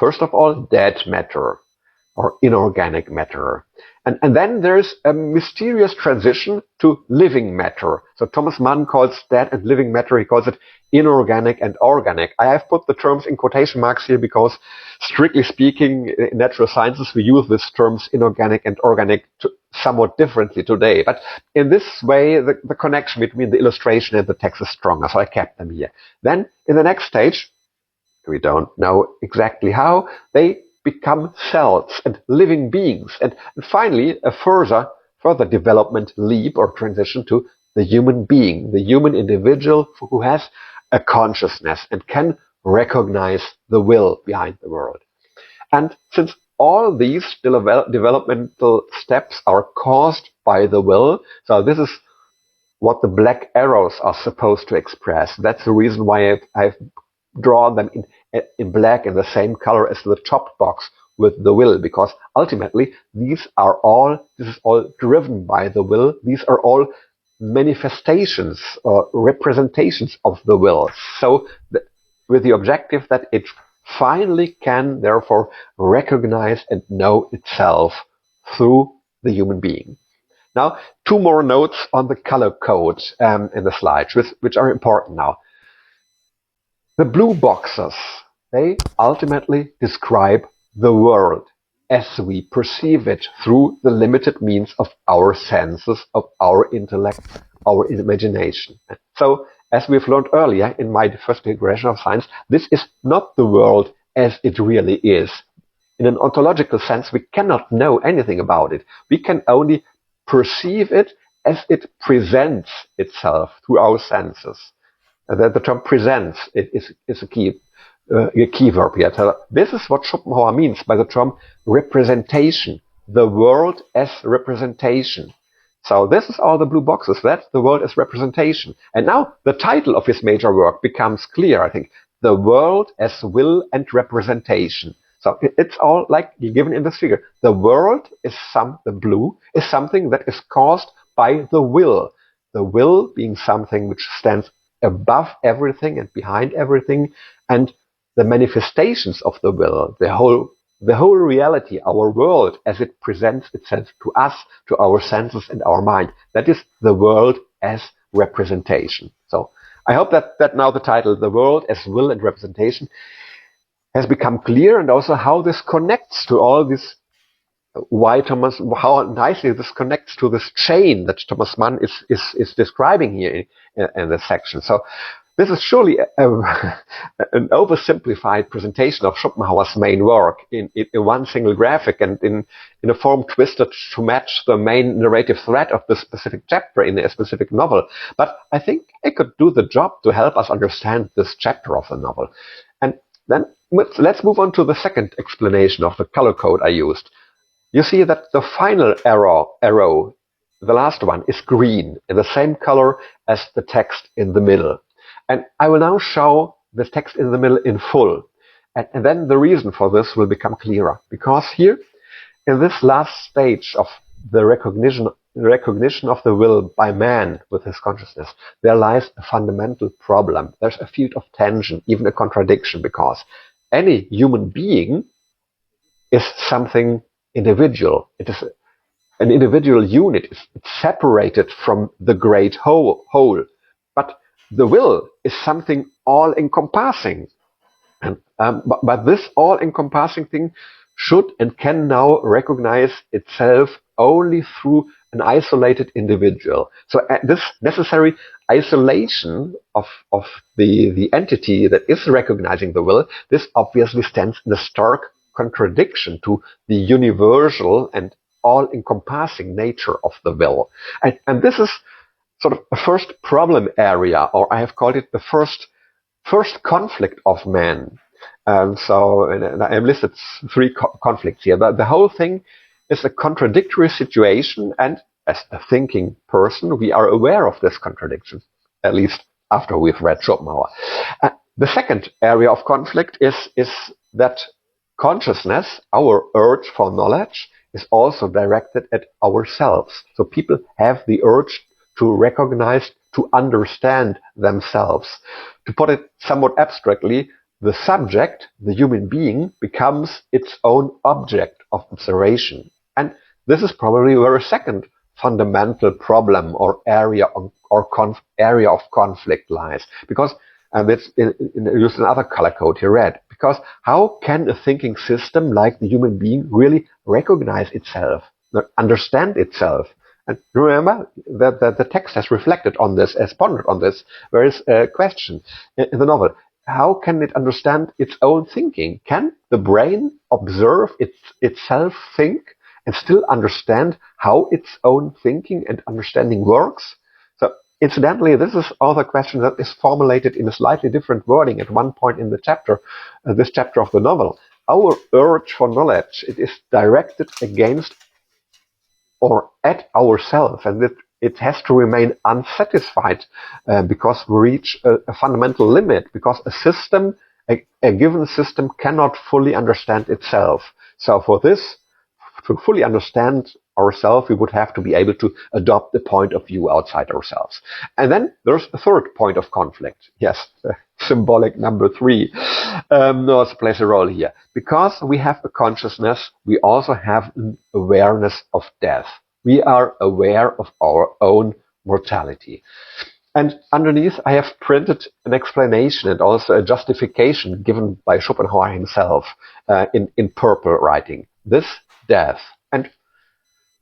First of all, dead matter or inorganic matter. And then there's a mysterious transition to living matter. So Thomas Mann calls dead and living matter, he calls it inorganic and organic. I have put the terms in quotation marks here because, strictly speaking, in natural sciences we use these terms inorganic and organic somewhat differently today. But in this way, the connection between the illustration and the text is stronger, so I kept them here. Then, in the next stage, we don't know exactly how, they become cells and living beings. And finally, a further development leap or transition to the human being, the human individual who has a consciousness and can recognize the will behind the world. And since all these developmental steps are caused by the will, so this is what the black arrows are supposed to express. That's the reason why I've drawn them in black in the same color as the top box with the will, because ultimately this is all driven by the will. These are all manifestations or representations of the will. So with the objective that it finally can therefore recognize and know itself through the human being. Now, 2 more notes on the color code in the slides, which are important now. The blue boxes, they ultimately describe the world as we perceive it through the limited means of our senses, of our intellect, our imagination. So, as we've learned earlier in my first digression of science, this is not the world as it really is. In an ontological sense, we cannot know anything about it. We can only perceive it as it presents itself through our senses. The term presents is a key. a key verb here. So this is what Schopenhauer means by the term representation. The world as representation. So this is all the blue boxes. That's the world as representation. And now the title of his major work becomes clear, I think. The world as will and representation. So it's all like given in this figure. The world is the blue is something that is caused by the will. The will being something which stands above everything and behind everything, and the manifestations of the will, the whole reality, our world as it presents itself to us, to our senses and our mind. That is the world as representation. So I hope that now the title, The World as Will and Representation, has become clear, and also how this connects to all this, how nicely this connects to this chain that Thomas Mann is describing here in this section. So this is surely an oversimplified presentation of Schopenhauer's main work in one single graphic and in a form twisted to match the main narrative thread of the specific chapter in a specific novel. But I think it could do the job to help us understand this chapter of the novel. And then let's move on to the second explanation of the color code I used. You see that the final arrow, the last one, is green, in the same color as the text in the middle. And I will now show the text in the middle in full. And then the reason for this will become clearer. Because here, in this last stage of the recognition of the will by man with his consciousness, there lies a fundamental problem. There's a field of tension, even a contradiction, because any human being is something individual. It is an individual unit. It's separated from the great whole. But the will is something all-encompassing. And, but this all-encompassing thing should and can now recognize itself only through an isolated individual. So this necessary isolation of the entity that is recognizing the will, this obviously stands in a stark contradiction to the universal and all-encompassing nature of the will. And this is sort of a first problem area, or I have called it the first conflict of man. So I have listed three conflicts here. The whole thing is a contradictory situation, and as a thinking person, we are aware of this contradiction, at least after we've read Schopenhauer. The second area of conflict is that consciousness, our urge for knowledge, is also directed at ourselves. So people have the urge to recognize, to understand themselves. To put it somewhat abstractly, the subject, the human being, becomes its own object of observation. And this is probably where a second fundamental problem or area of conflict lies. Because, and it's used another color code here, red. Because how can a thinking system like the human being really recognize itself, understand itself? And remember that the text has reflected on this, has pondered on this very question in the novel. How can it understand its own thinking? Can the brain observe itself think and still understand how its own thinking and understanding works? So incidentally, this is also a question that is formulated in a slightly different wording at one point in the chapter, this chapter of the novel. Our urge for knowledge, it is directed against or at ourselves, and it has to remain unsatisfied because we reach a fundamental limit, because a given system cannot fully understand itself. So for this, to fully understand ourselves, we would have to be able to adopt a point of view outside ourselves. And then there's a third point of conflict. Yes, symbolic number 3 also plays a role here. Because we have a consciousness, we also have an awareness of death. We are aware of our own mortality. And underneath, I have printed an explanation and also a justification given by Schopenhauer himself in purple writing. This death. And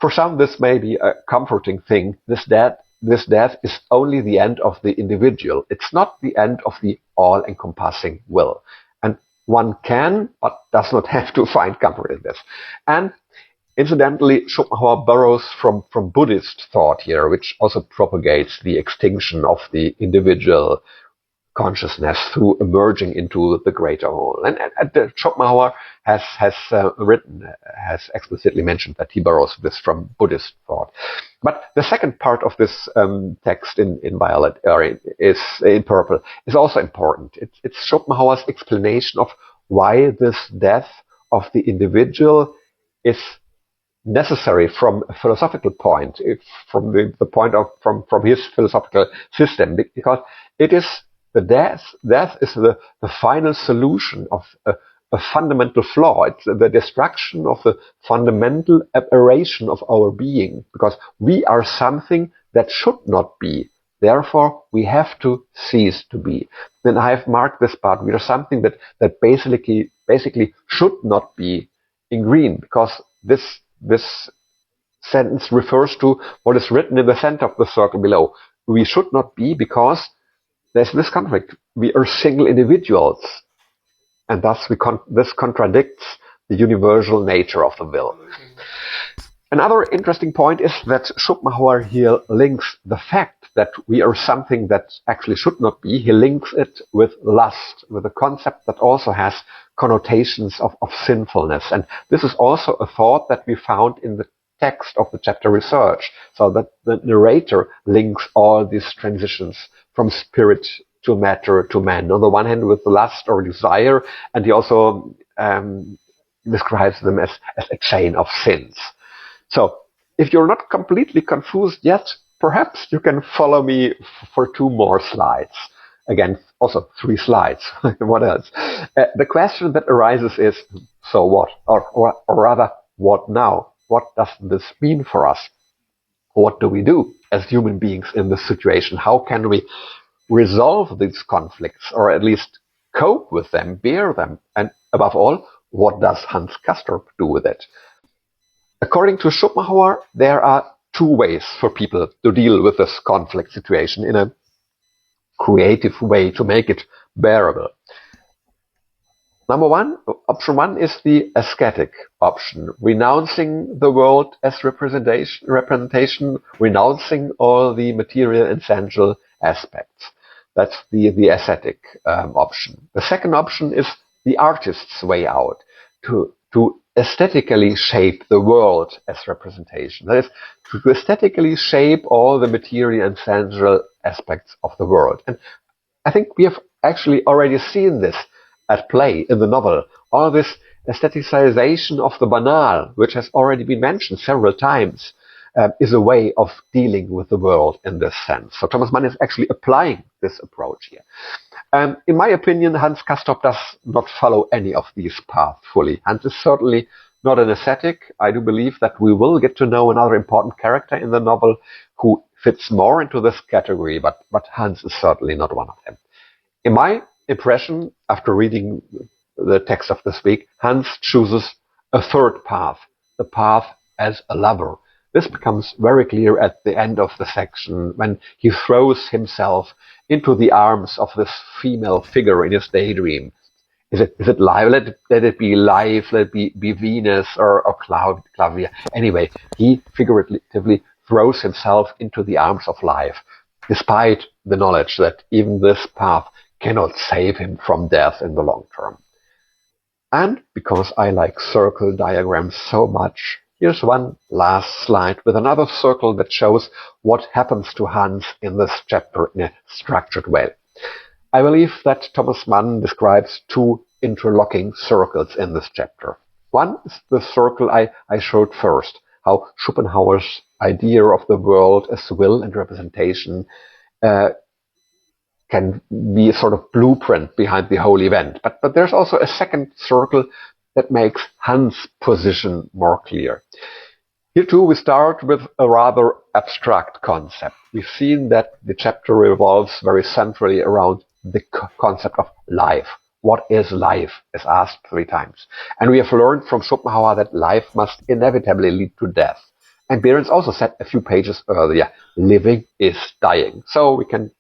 for some, this may be a comforting thing. This death is only the end of the individual. It's not the end of the all-encompassing will. And one can, but does not have to find comfort in this. And incidentally, Schopenhauer borrows from Buddhist thought here, which also propagates the extinction of the individual consciousness through emerging into the greater whole. And Schopenhauer has explicitly mentioned that he borrows this from Buddhist thought. But the second part of this text in violet, is in purple, is also important. It's Schopenhauer's explanation of why this death of the individual is necessary from a philosophical point, from the point of from his philosophical system, because it is the death is the final solution of a fundamental flaw. It's the destruction of the fundamental aberration of our being, because we are something that should not be. Therefore, we have to cease to be. Then I have marked this part. We are something that basically should not be in green, because this sentence refers to what is written in the center of the circle below. We should not be because there's this conflict. We are single individuals, and thus this contradicts the universal nature of the will. Another interesting point is that Schopenhauer here links the fact that we are something that actually should not be. He links it with lust, with a concept that also has connotations of sinfulness. And this is also a thought that we found in the text of the chapter Research, so that the narrator links all these transitions from spirit to matter to man. On the one hand with lust or desire, and he also describes them as a chain of sins. So, if you're not completely confused yet, perhaps you can follow me for 2 more slides. Again, also 3 slides. What else? The question that arises is, so what? Or rather, what now? What does this mean for us? What do we do as human beings in this situation? How can we resolve these conflicts, or at least cope with them, bear them? And above all, what does Hans Castorp do with it? According to Schopenhauer, there are 2 ways for people to deal with this conflict situation in a creative way to make it bearable. Option one is the ascetic option, renouncing the world as representation, renouncing all the material and sensual aspects. That's the ascetic option. The second option is the artist's way out, to aesthetically shape the world as representation. That is, to aesthetically shape all the material and sensual aspects of the world. And I think we have actually already seen this at play in the novel. All this aestheticization of the banal, which has already been mentioned several times, is a way of dealing with the world in this sense. So Thomas Mann is actually applying this approach here. In my opinion, Hans Castorp does not follow any of these paths fully. Hans is certainly not an ascetic. I do believe that we will get to know another important character in the novel who fits more into this category, but Hans is certainly not one of them. In my impression, after reading the text of this week, Hans chooses a third path, the path as a lover. This becomes very clear at the end of the section when he throws himself into the arms of this female figure in his daydream. Is it life? Let it be life, let it be Venus or Clawdia. Anyway, he figuratively throws himself into the arms of life, despite the knowledge that even this path cannot save him from death in the long term. And because I like circle diagrams so much, here's one last slide with another circle that shows what happens to Hans in this chapter in a structured way. I believe that Thomas Mann describes 2 interlocking circles in this chapter. One is the circle I showed first, how Schopenhauer's idea of the world as will and representation can be a sort of blueprint behind the whole event. But there's also a second circle that makes Hans' position more clear. Here too we start with a rather abstract concept. We've seen that the chapter revolves very centrally around the concept of life. What is life, is asked 3 times. And we have learned from Schopenhauer that life must inevitably lead to death. And Behrens also said a few pages earlier, living is dying. So we can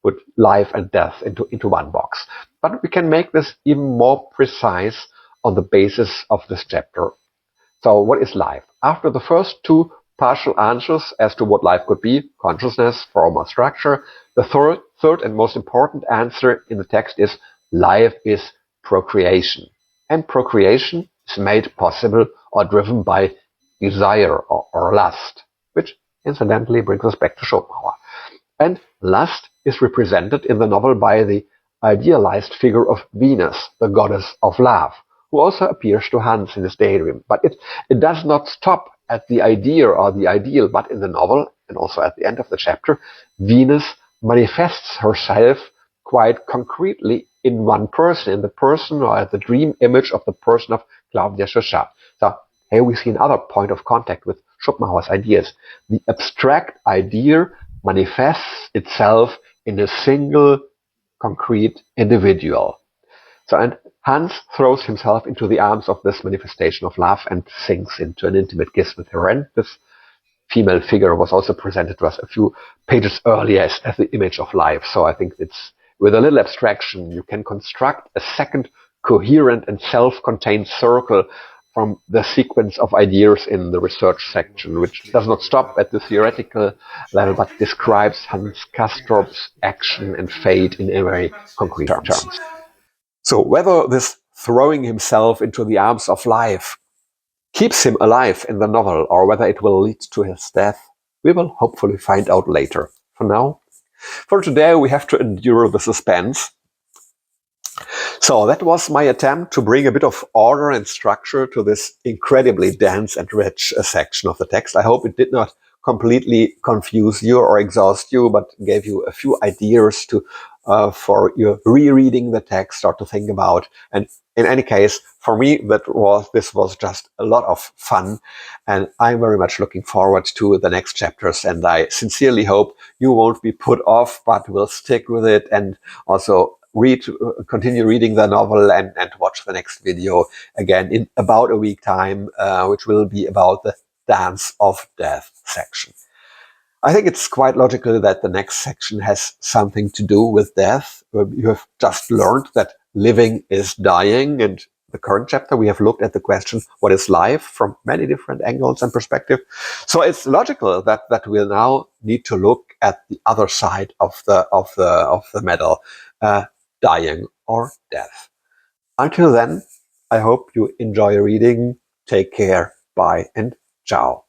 put life and death into one box. But we can make this even more precise on the basis of this chapter. So what is life? After the first 2 partial answers as to what life could be, consciousness, form or structure. The third and most important answer in the text is life is procreation. And procreation is made possible or driven by desire or lust, which incidentally brings us back to Schopenhauer. And lust is represented in the novel by the idealized figure of Venus, the goddess of love, who also appears to Hans in his daydream. But it does not stop at the idea or the ideal, but in the novel, and also at the end of the chapter, Venus manifests herself quite concretely in one person, in the person or the dream image of the person of Clawdia. So here we see another point of contact with Schopenhauer's ideas. The abstract idea manifests itself in a single concrete individual. So, and Hans throws himself into the arms of this manifestation of love and sinks into an intimate kiss with her. And this female figure was also presented to us a few pages earlier as the image of life. So I think it's, with a little abstraction, you can construct a second coherent and self-contained circle from the sequence of ideas in the research section, which does not stop at the theoretical level, but describes Hans Castrop's action and fate in very concrete terms. So whether this throwing himself into the arms of life keeps him alive in the novel, or whether it will lead to his death, we will hopefully find out later. For now, for today, we have to endure the suspense. So that was my attempt to bring a bit of order and structure to this incredibly dense and rich section of the text. I hope it did not completely confuse you or exhaust you, but gave you a few ideas to for your rereading the text or to think about. And in any case, for me, this was just a lot of fun, and I'm very much looking forward to the next chapters. And I sincerely hope you won't be put off, but will stick with it and also continue reading the novel and watch the next video again in about a week time, which will be about the Dance of Death section. I think it's quite logical that the next section has something to do with death. You have just learned that living is dying, and the current chapter we have looked at the question, what is life, from many different angles and perspectives. So it's logical that we'll now need to look at the other side of the medal, dying or death. Until then, I hope you enjoy reading. Take care. Bye and ciao.